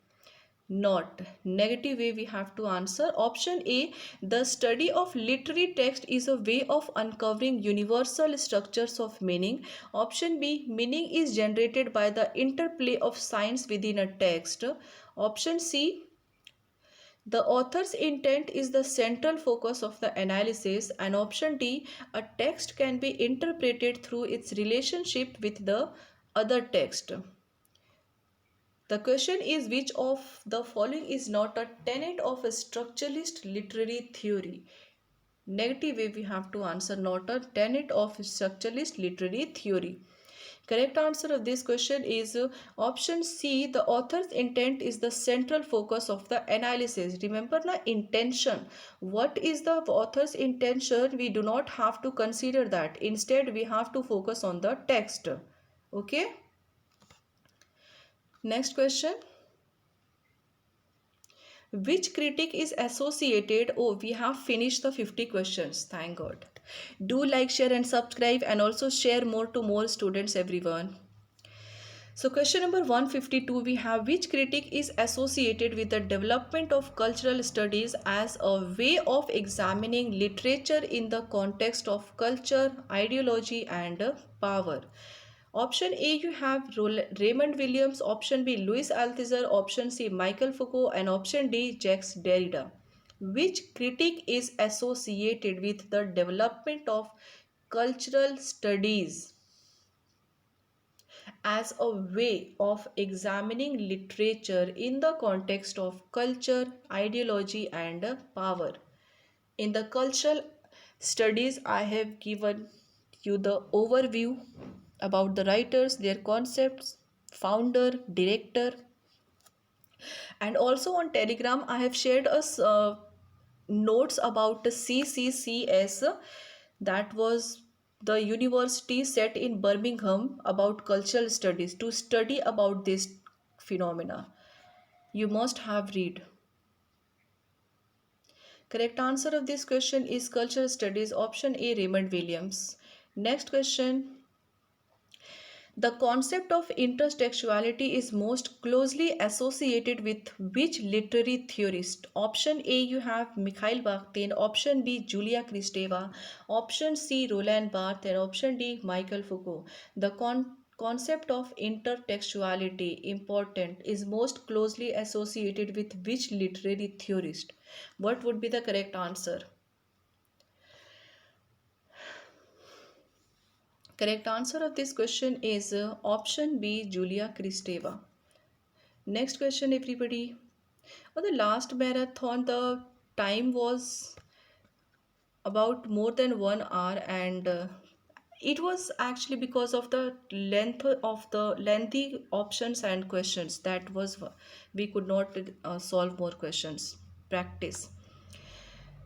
Not. Negative way we have to answer. Option A, the study of literary text is a way of uncovering universal structures of meaning. Option B, meaning is generated by the interplay of signs within a text. Option C, The author's intent is the central focus of the analysis, and option D, a text can be interpreted through its relationship with the other text. The question is, which of the following is not a tenet of a structuralist literary theory? Negative way we have to answer, not a tenet of structuralist literary theory. Correct answer of this question is option C. The author's intent is the central focus of the analysis. Remember the intention. What is the author's intention? We do not have to consider that. Instead, we have to focus on the text. Okay. Next question. Which critic is associated? Oh, we have finished the 50 questions. Thank God. Do like, share, and subscribe, and also share more to more students, everyone. So, question number 152, we have, which critic is associated with the development of cultural studies as a way of examining literature in the context of culture, ideology, and power? Option A, you have Raymond Williams, option B, Louis Althusser, option C, Michael Foucault, and option D, Jacques Derrida. Which critic is associated with the development of cultural studies as a way of examining literature in the context of culture, ideology, and power? In the cultural studies, I have given you the overview about the writers, their concepts, founder, director, and also on Telegram I have shared us notes about the CCCS, that was the university set in Birmingham about cultural studies, to study about this phenomena. You must have read. Correct answer of this question is cultural studies, option A, Raymond Williams. Next question. The concept of intertextuality is most closely associated with which literary theorist? Option A, you have Mikhail Bakhtin, option B, Julia Kristeva, option C, Roland Barthes, and option D, Michael Foucault. The concept of intertextuality, important, is most closely associated with which literary theorist? What would be the correct answer? Correct answer of this question is option B, Julia Kristeva. Next question, everybody. For the last marathon, the time was about more than 1 hour, and it was actually because of the length of the lengthy options and questions. That was we could not solve more questions. Practice.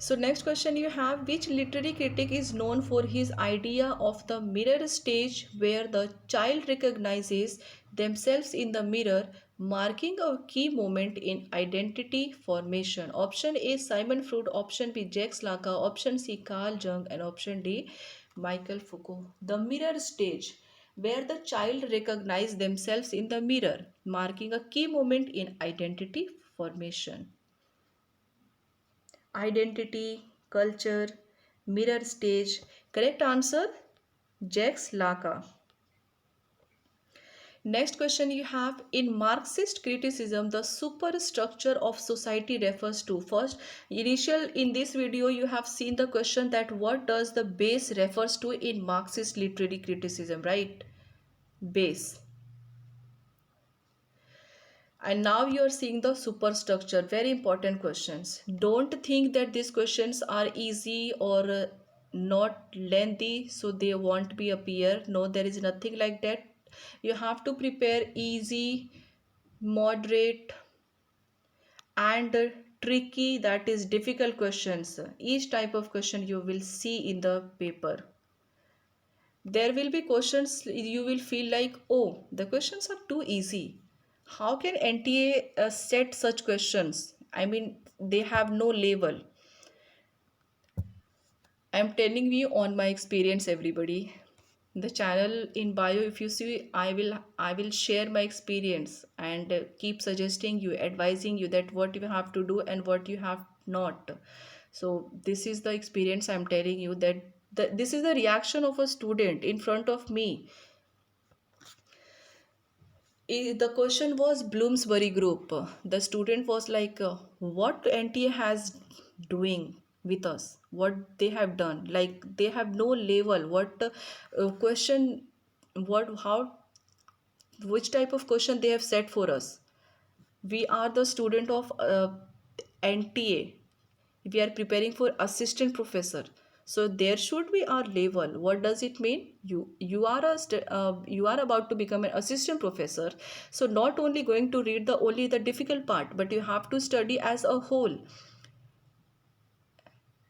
So next question you have, which literary critic is known for his idea of the mirror stage where the child recognizes themselves in the mirror, marking a key moment in identity formation? Option A, Simon Freud, option B, Jacques Lacan, option C, Carl Jung, and option D, Michael Foucault. The mirror stage where the child recognizes themselves in the mirror, marking a key moment in identity formation. Identity, culture, mirror stage. Correct answer, Jacques Lacan. Next question you have, in Marxist criticism, the superstructure of society refers to. First, initial in this video you have seen the question that what does the base refers to in Marxist literary criticism, right? Base. And now you are seeing the superstructure. Very important questions. Don't think that these questions are easy or not lengthy so they won't be appear. No, there is nothing like that. You have to prepare easy, moderate, and tricky, that is difficult questions. Each type of question you will see in the paper. There will be questions you will feel like, oh, the questions are too easy. How can NTA set such questions? I mean, they have no label. I'm telling you on my experience, everybody. The channel in bio, if you see, I will share my experience and keep suggesting you, advising you that what you have to do and what you have not. So this is the experience I'm telling you, that this is the reaction of a student in front of me. The question was Bloomsbury Group. The student was like, what NTA has doing with us? What they have done? Like they have no level. What question? What how? Which type of question they have set for us? We are the student of NTA. We are preparing for assistant professor, so there should be our level. What does it mean? You are you are about to become an assistant professor, so not only going to read the only the difficult part, but you have to study as a whole.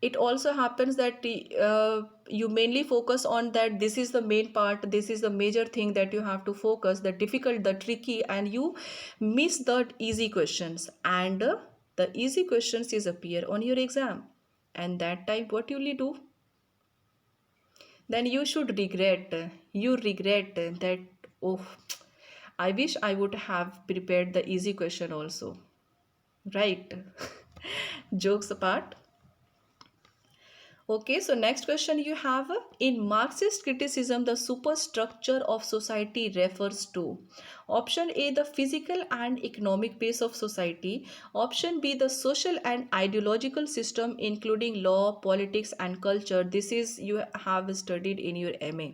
It also happens that you mainly focus on that this is the main part, this is the major thing that you have to focus, the difficult, the tricky, and you miss the easy questions, and the easy questions is appear on your exam, and that time what will you do? Then you should regret, you regret that, oh, I wish I would have prepared the easy question also, right? Jokes apart. Okay, so next question you have, in Marxist criticism, the superstructure of society refers to option A, the physical and economic base of society, option B, the social and ideological system, including law, politics, and culture. This is you have studied in your MA.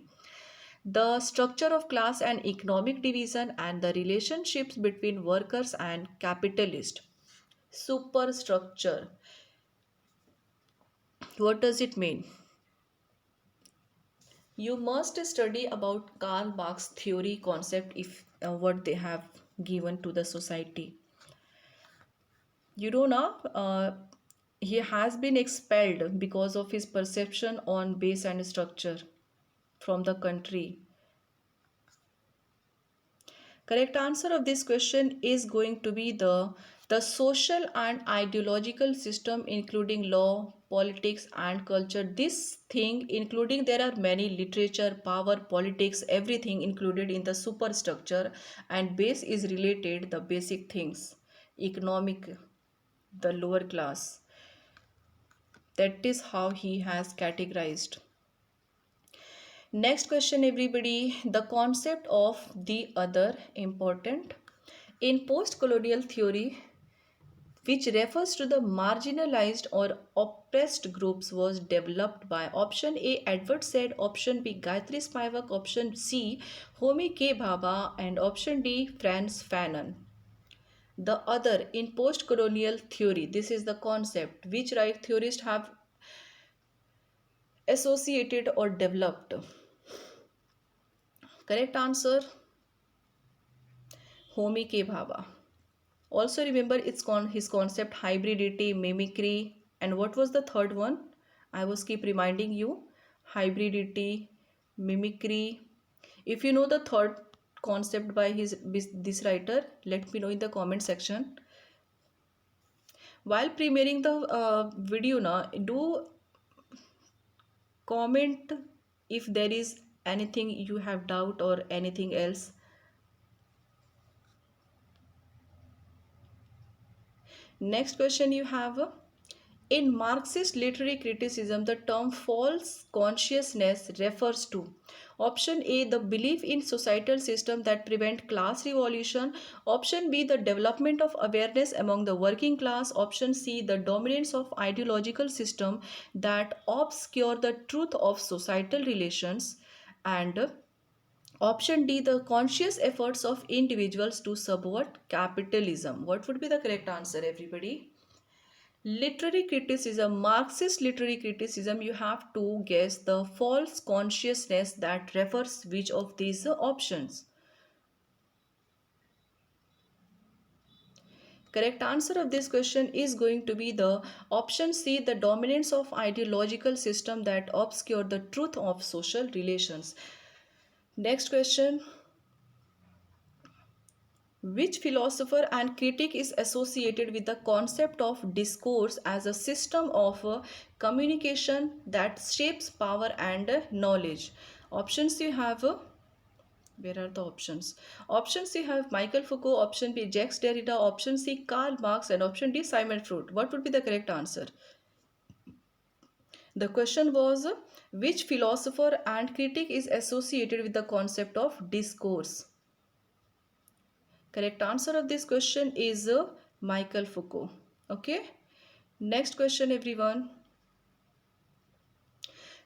The structure of class and economic division, and the relationships between workers and capitalists. Superstructure. What does it mean? You must study about Karl Marx theory concept if what they have given to the society. You know now, he has been expelled because of his perception on base and structure from the country. Correct answer of this question is going to be the social and ideological system, including law, politics, and culture. This thing including there are many literature, power, politics, everything included in the superstructure, and base is related the basic things, economic, the lower class. That is how he has categorized. Next question, everybody. The concept of the other important. In post colonial theory, which refers to the marginalized or oppressed groups, was developed by option A, Edward Said, option B, Gayatri Spivak, option C, Homi K. Bhabha, and option D, Franz Fanon. The other in post colonial theory, this is the concept which right theorists have associated or developed. Correct answer, Homi K. Bhabha. Also remember his concept hybridity, mimicry, and what was the third one? I was keep reminding you, hybridity, mimicry. If you know the third concept by this writer, let me know in the comment section. While premiering the video now, do comment if there is anything you have doubt or anything else. Next question you have, in Marxist literary criticism, the term false consciousness refers to option A, the belief in societal system that prevent class revolution, option B, the development of awareness among the working class, option C, the dominance of ideological system that obscure the truth of societal relations, and option D, the conscious efforts of individuals to subvert capitalism. What would be the correct answer, everybody? Literary criticism, Marxist literary criticism, you have to guess the false consciousness that refers which of these options. Correct answer of this question is going to be the option C, the dominance of ideological system that obscure the truth of social relations. Next question. Which philosopher and critic is associated with the concept of discourse as a system of communication that shapes power and knowledge? Options you have, where are the options? Options you have Michael Foucault, option B Jacques Derrida, option C Karl Marx, and option D Simon Freud. What would be the correct answer? The question was, which philosopher and critic is associated with the concept of discourse? Correct answer of this question is Michael Foucault. Okay. Next question, everyone.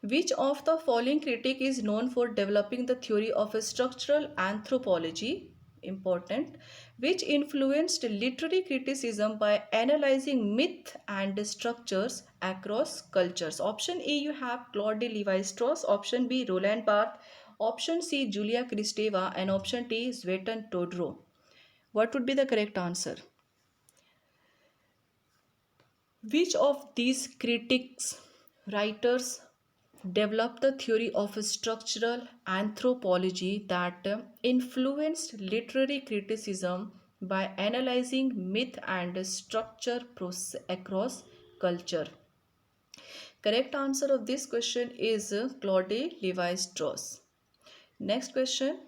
Which of the following critic is known for developing the theory of a structural anthropology? Important. Which influenced literary criticism by analyzing myth and structures across cultures? Option A, you have Claude Levi-Strauss. Option B, Roland Barthes. Option C, Julia Kristeva. And option D, Zvetan Todorov. What would be the correct answer? Which of these critics, writers, developed the theory of structural anthropology that influenced literary criticism by analyzing myth and structure across culture? Correct answer of this question is Claude Levi-Strauss. Next question.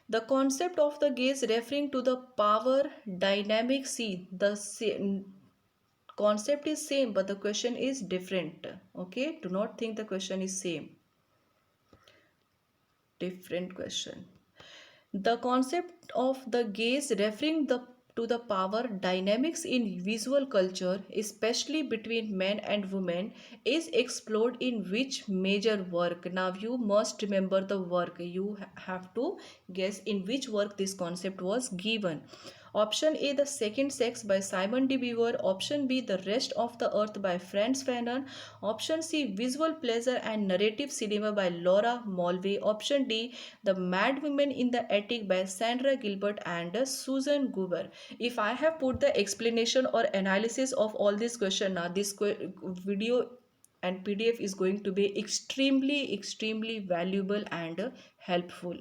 The concept of the gaze referring to the power dynamic. See, the concept is same but the question is different. Okay, do not think the question is same. Different question. The concept of the gaze referring to the power dynamics in visual culture, especially between men and women, is explored in which major work? Now you must remember the work. You have to guess in which work this concept was given. Option A, The Second Sex by Simon de Beauvoir. Option B, The Rest of the Earth by Franz Fanon. Option C, Visual Pleasure and Narrative Cinema by Laura Mulvey. Option D, The Mad Women in the Attic by Sandra Gilbert and Susan Goober. If I have put the explanation or analysis of all these questions, now this video and PDF is going to be extremely valuable and helpful.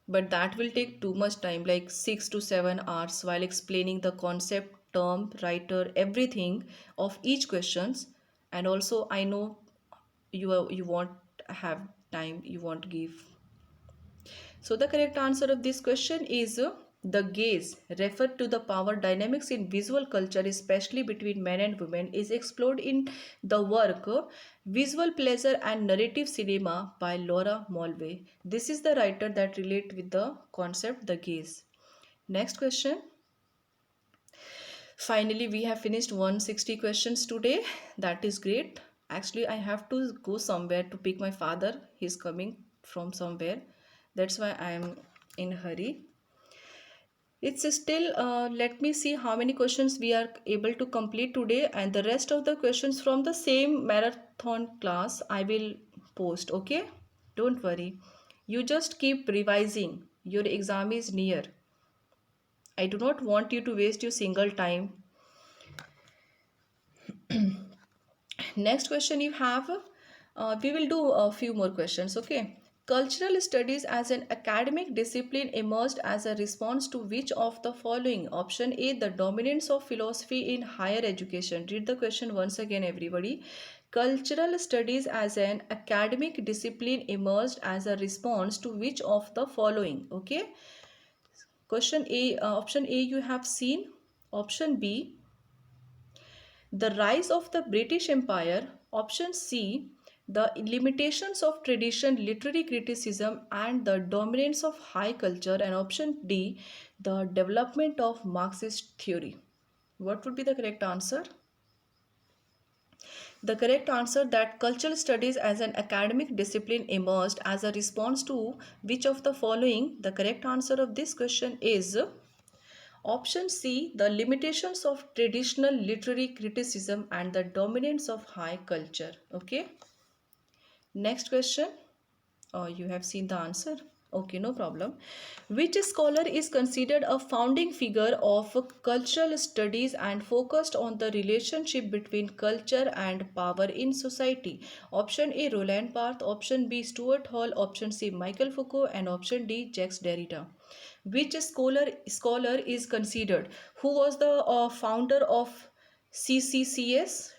But that will take too much time, like 6 to 7 hours, while explaining the concept, term, writer, everything of each questions. And also I know you won't have time, you won't give. So the correct answer of this question is the gaze, referred to the power dynamics in visual culture, especially between men and women, is explored in the work Visual Pleasure and Narrative Cinema by Laura Mulvey. This is the writer that relate with the concept the gaze. Next question. Finally, we have finished 160 questions today. That is great. Actually, I have to go somewhere to pick my father. He's coming from somewhere. That's why I am in a hurry. It's still, let me see how many questions we are able to complete today, and the rest of the questions from the same marathon class I will post. Okay, don't worry. You just keep revising. Your exam is near. I do not want you to waste your single time. Next question you have, we will do a few more questions. Okay. Cultural studies as an academic discipline emerged as a response to which of the following? Option A, the dominance of philosophy in higher education. Read the question once again, everybody. Cultural studies as an academic discipline emerged as a response to which of the following? Okay. Question A, option A you have seen. Option B, the rise of the British Empire. Option C, the limitations of tradition, literary criticism, and the dominance of high culture. And option D, the development of Marxist theory. What would be the correct answer? The correct answer that cultural studies as an academic discipline emerged as a response to which of the following? The correct answer of this question is option C, the limitations of traditional literary criticism and the dominance of high culture. Okay. Next question. Oh, you have seen the answer. Okay, no problem. Which scholar is considered a founding figure of cultural studies and focused on the relationship between culture and power in society? Option A, Roland Barthes. Option B, Stuart Hall. Option C, Michael Foucault. And option D, Jacques Derrida. Which scholar is considered? Who was the founder of CCCS?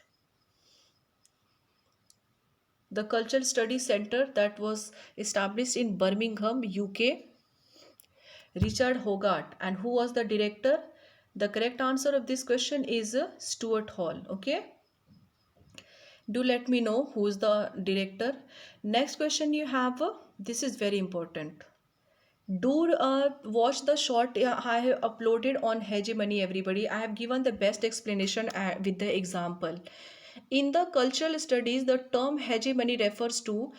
The Cultural Studies Center that was established in Birmingham, UK. Richard Hogarth. And who was the director? The correct answer of this question is Stuart Hall. Okay. Do let me know who is the director. Next question you have. This is very important. Do watch the short I have uploaded on hegemony, everybody. I have given the best explanation with the example. In the cultural studies, the term hegemony refers to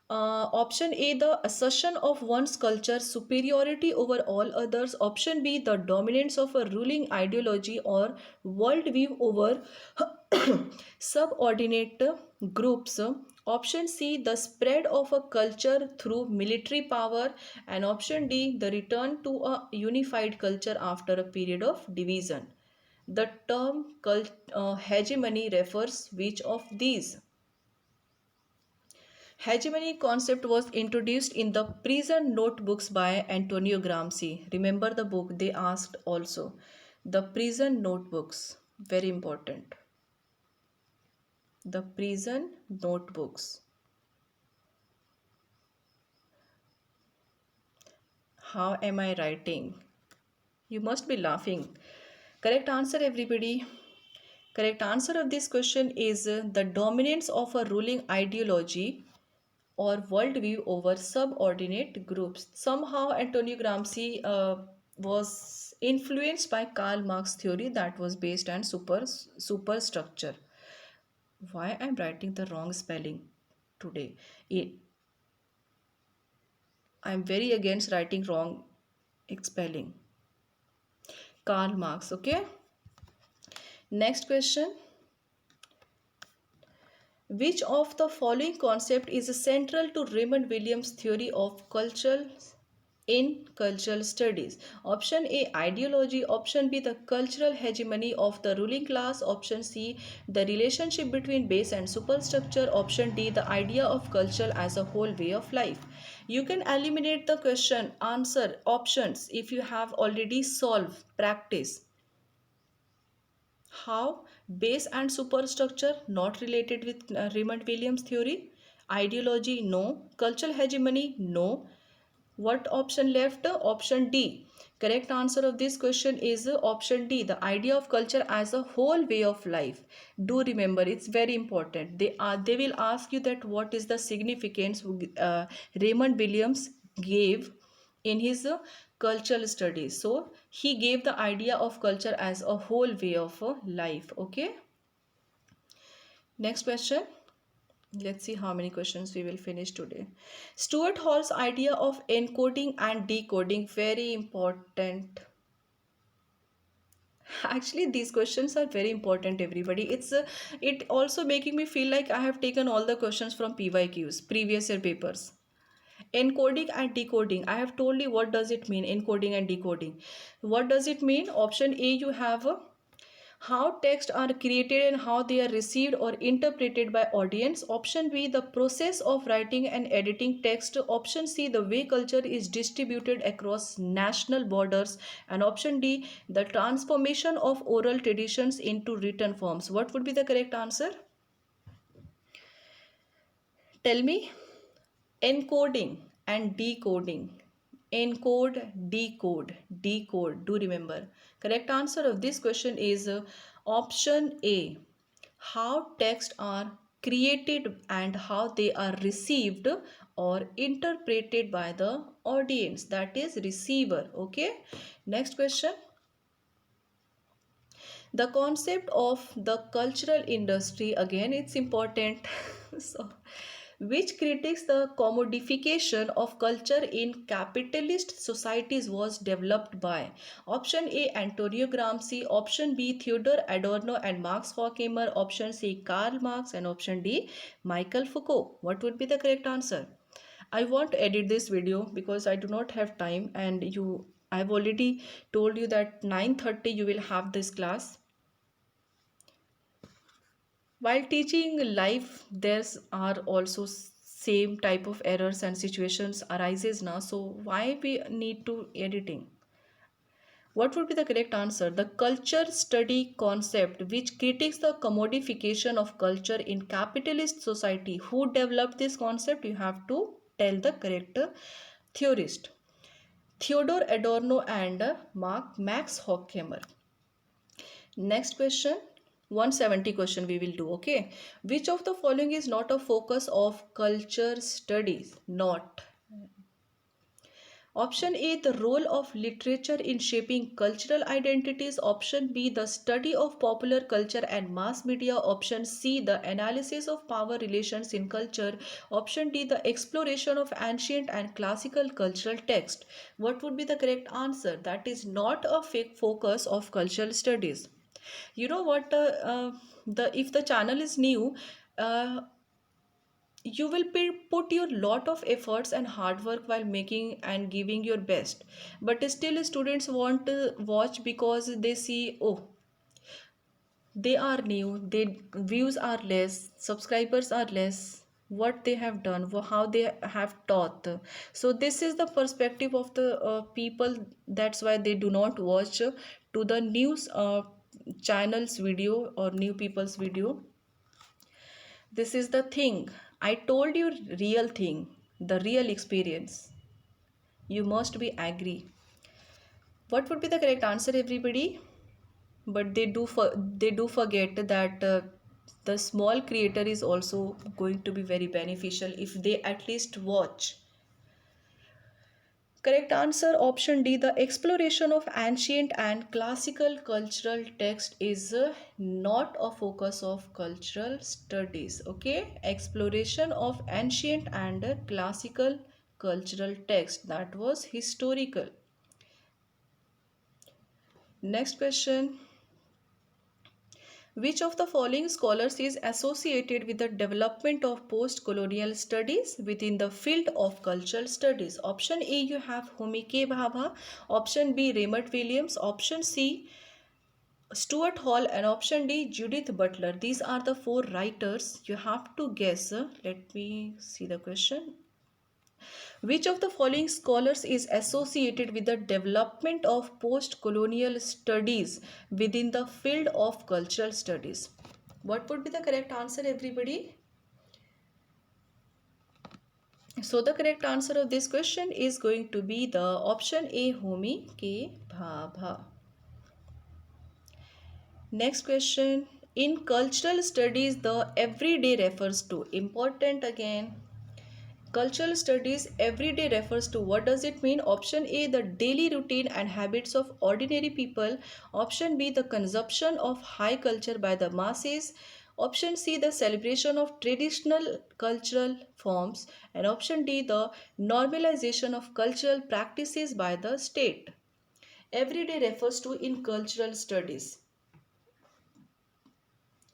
option A, the assertion of one's culture superiority over all others. Option B, the dominance of a ruling ideology or worldview over subordinate groups. Option C, the spread of a culture through military power. And option D, the return to a unified culture after a period of division. The term hegemony refers which of these? Hegemony concept was introduced in the prison notebooks by Antonio Gramsci. Remember the book they asked also. The prison notebooks, very important. The prison notebooks. How am I writing? You must be laughing. Correct answer, everybody. Correct answer of this question is the dominance of a ruling ideology or worldview over subordinate groups. Somehow, Antonio Gramsci was influenced by Karl Marx theory that was based on superstructure. Why I'm writing the wrong spelling today? I'm very against writing wrong spelling. Karl Marx. Okay. Next question. Which of the following concept is central to Raymond Williams' theory of cultural in cultural studies? Option A, ideology. Option B, the cultural hegemony of the ruling class. Option C, the relationship between base and superstructure. Option D, the idea of culture as a whole way of life. You can eliminate the question answer options if you have already solved practice. How? Base and superstructure not related with Raymond Williams theory. Ideology, no. Cultural hegemony, no. What option left? Option D. Correct answer of this question is option D. The idea of culture as a whole way of life. Do remember, it's very important. They will ask you that what is the significance Raymond Williams gave in his cultural studies. So he gave the idea of culture as a whole way of life. Okay. Next question. Let's see how many questions we will finish today. Stuart Hall's idea of encoding and decoding, very important. Actually, these questions are very important, everybody. It also making me feel like I have taken all the questions from PYQs, previous year papers. Encoding and decoding. I have told you what does it mean, encoding and decoding. What does it mean? Option A, you have how texts are created and how they are received or interpreted by audience. Option B, the process of writing and editing text. Option C, the way culture is distributed across national borders. And option D, the transformation of oral traditions into written forms. What would be the correct answer? Tell me. Encoding and decoding. Encode, decode. Do remember. Correct answer of this question is option A. How texts are created and how they are received or interpreted by the audience, that is receiver. Okay. Next question. The concept of the cultural industry, again it's important. So which critiques the commodification of culture in capitalist societies was developed by? Option A, Antonio Gramsci. Option B, Theodore Adorno and Max Horkheimer. Option C, Karl Marx. And option D, Michael Foucault. What would be the correct answer? I want to edit this video because I do not have time, and I've already told you that 9:30 you will have this class. While teaching live, there's are also same type of errors and situations arises now. So why we need to editing? What would be the correct answer? The culture study concept, which critiques the commodification of culture in capitalist society. Who developed this concept? You have to tell the correct theorist. Theodore Adorno and Max Horkheimer. Next question. 170 question we will do. Okay. Which of the following is not a focus of culture studies? Not. Option A, the role of literature in shaping cultural identities. Option B, the study of popular culture and mass media. Option C, the analysis of power relations in culture. Option D, the exploration of ancient and classical cultural text. What would be the correct answer? That is not a fake focus of cultural studies. You know what? The if the channel is new, uh, you will put your lot of efforts and hard work while making and giving your best, but still students want to watch because they see, oh, they are new, their views are less, subscribers are less, what they have done, how they have taught. So this is the perspective of the people. That's why they do not watch to the news channels video or new people's video. This is the thing. I told you real thing, the real experience. You must be agree. What would be the correct answer, everybody? But they do forget that the small creator is also going to be very beneficial if they at least watch. Correct answer option D, the exploration of ancient and classical cultural text is not a focus of cultural studies. Okay, exploration of ancient and classical cultural text, that was historical. Next question. Which of the following scholars is associated with the development of post-colonial studies within the field of cultural studies? Option A, you have Homi K. Bhabha. Option B, Raymond Williams. Option C, Stuart Hall. And option D, Judith Butler. These are the four writers. You have to guess. Let me see the question. Which of the following scholars is associated with the development of post-colonial studies within the field of cultural studies? What would be the correct answer, everybody? So the correct answer of this question is going to be the option A, Homi K. Bhabha. Next question. In cultural studies, the everyday refers to, important again. Cultural studies everyday refers to, what does it mean? Option A, the daily routine and habits of ordinary people. Option B, the consumption of high culture by the masses. Option C, the celebration of traditional cultural forms. And option D, the normalization of cultural practices by the state. Everyday refers to in cultural studies.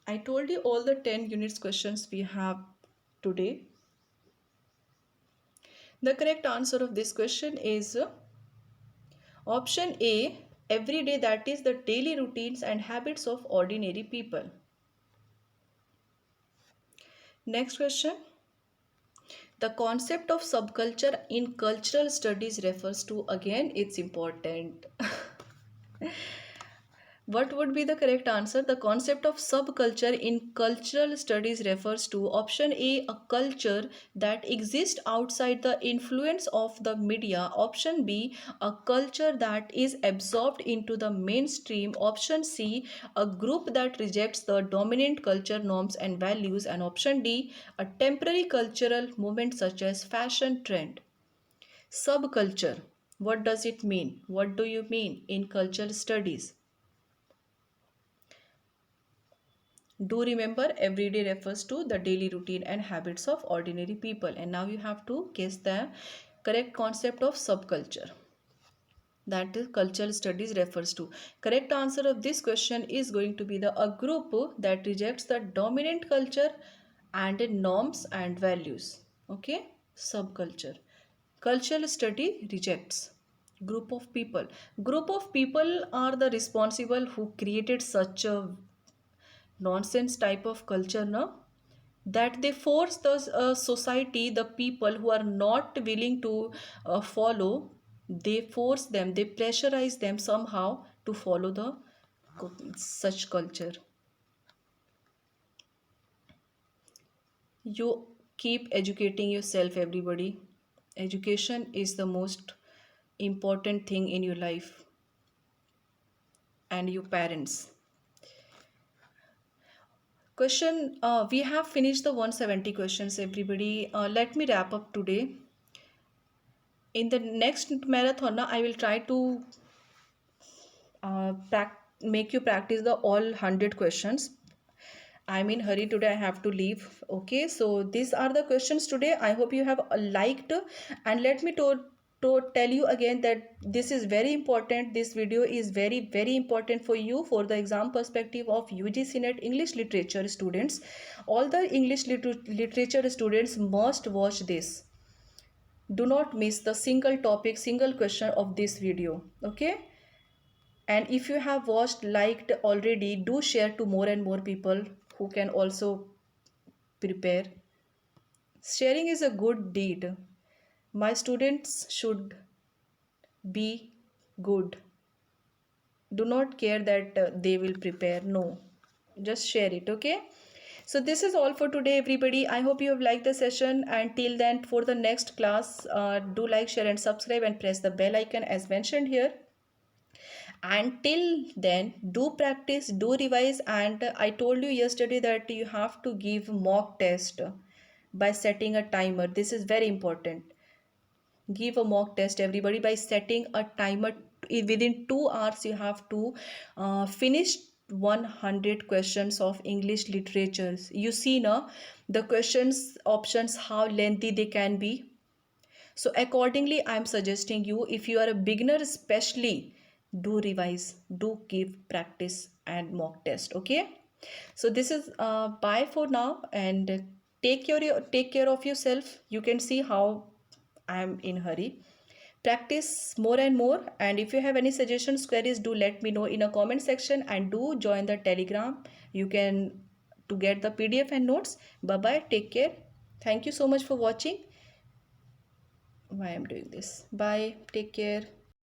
I told you all the 10 units questions we have today. The correct answer of this question is option A, everyday, that is the daily routines and habits of ordinary people. Next question. The concept of subculture in cultural studies refers to, again, it's important. What would be the correct answer? The concept of subculture in cultural studies refers to option A, a culture that exists outside the influence of the media. Option B, a culture that is absorbed into the mainstream. Option C, a group that rejects the dominant culture norms and values. And option D, a temporary cultural movement such as fashion trend. Subculture. What does it mean? What do you mean in cultural studies? Do remember, everyday refers to the daily routine and habits of ordinary people. And now you have to guess the correct concept of subculture that is cultural studies refers to. Correct answer of this question is going to be the a group that rejects the dominant culture and norms and values. Okay, subculture. Cultural study rejects group of people. Group of people are the responsible who created such a nonsense type of culture, no, that they force the society, the people who are not willing to follow, they force them, they pressurize them somehow to follow the such culture. You keep educating yourself, everybody. Education is the most important thing in your life and your parents. Question, we have finished the 170 questions, everybody. Let me wrap up today. In the next marathon na, I will try to make you practice the all 100 questions. I'm in hurry today, I have to leave. Okay, so these are the questions today. I hope you have liked, and let me to tell you again that this is very important. This video is very important for you for the exam perspective of UGC net English literature students. All the English literature students must watch this. Do not miss the single topic, single question of this video. Okay, and if you have watched, liked already, do share to more and more people who can also prepare. Sharing is a good deed. My students should be good. Do not care that they will prepare. No, just share it. Okay. So this is all for today, everybody. I hope you have liked the session. And till then, for the next class, do like, share, and subscribe, and press the bell icon as mentioned here. Until then, do practice, do revise, and I told you yesterday that you have to give mock test by setting a timer. This is very important. Give a mock test, everybody, by setting a timer. Within 2 hours you have to finish 100 questions of English literatures. You see now the questions options, how lengthy they can be. So accordingly, I'm suggesting you, if you are a beginner especially, do revise, do give practice and mock test. Okay, so this is bye for now, and take care of yourself. You can see how I'm in hurry. Practice more and more, and if you have any suggestions, queries, do let me know in a comment section, and do join the Telegram. You can to get the PDF and notes. Bye bye, take care. Thank you so much for watching. Why I'm doing this. Bye, take care.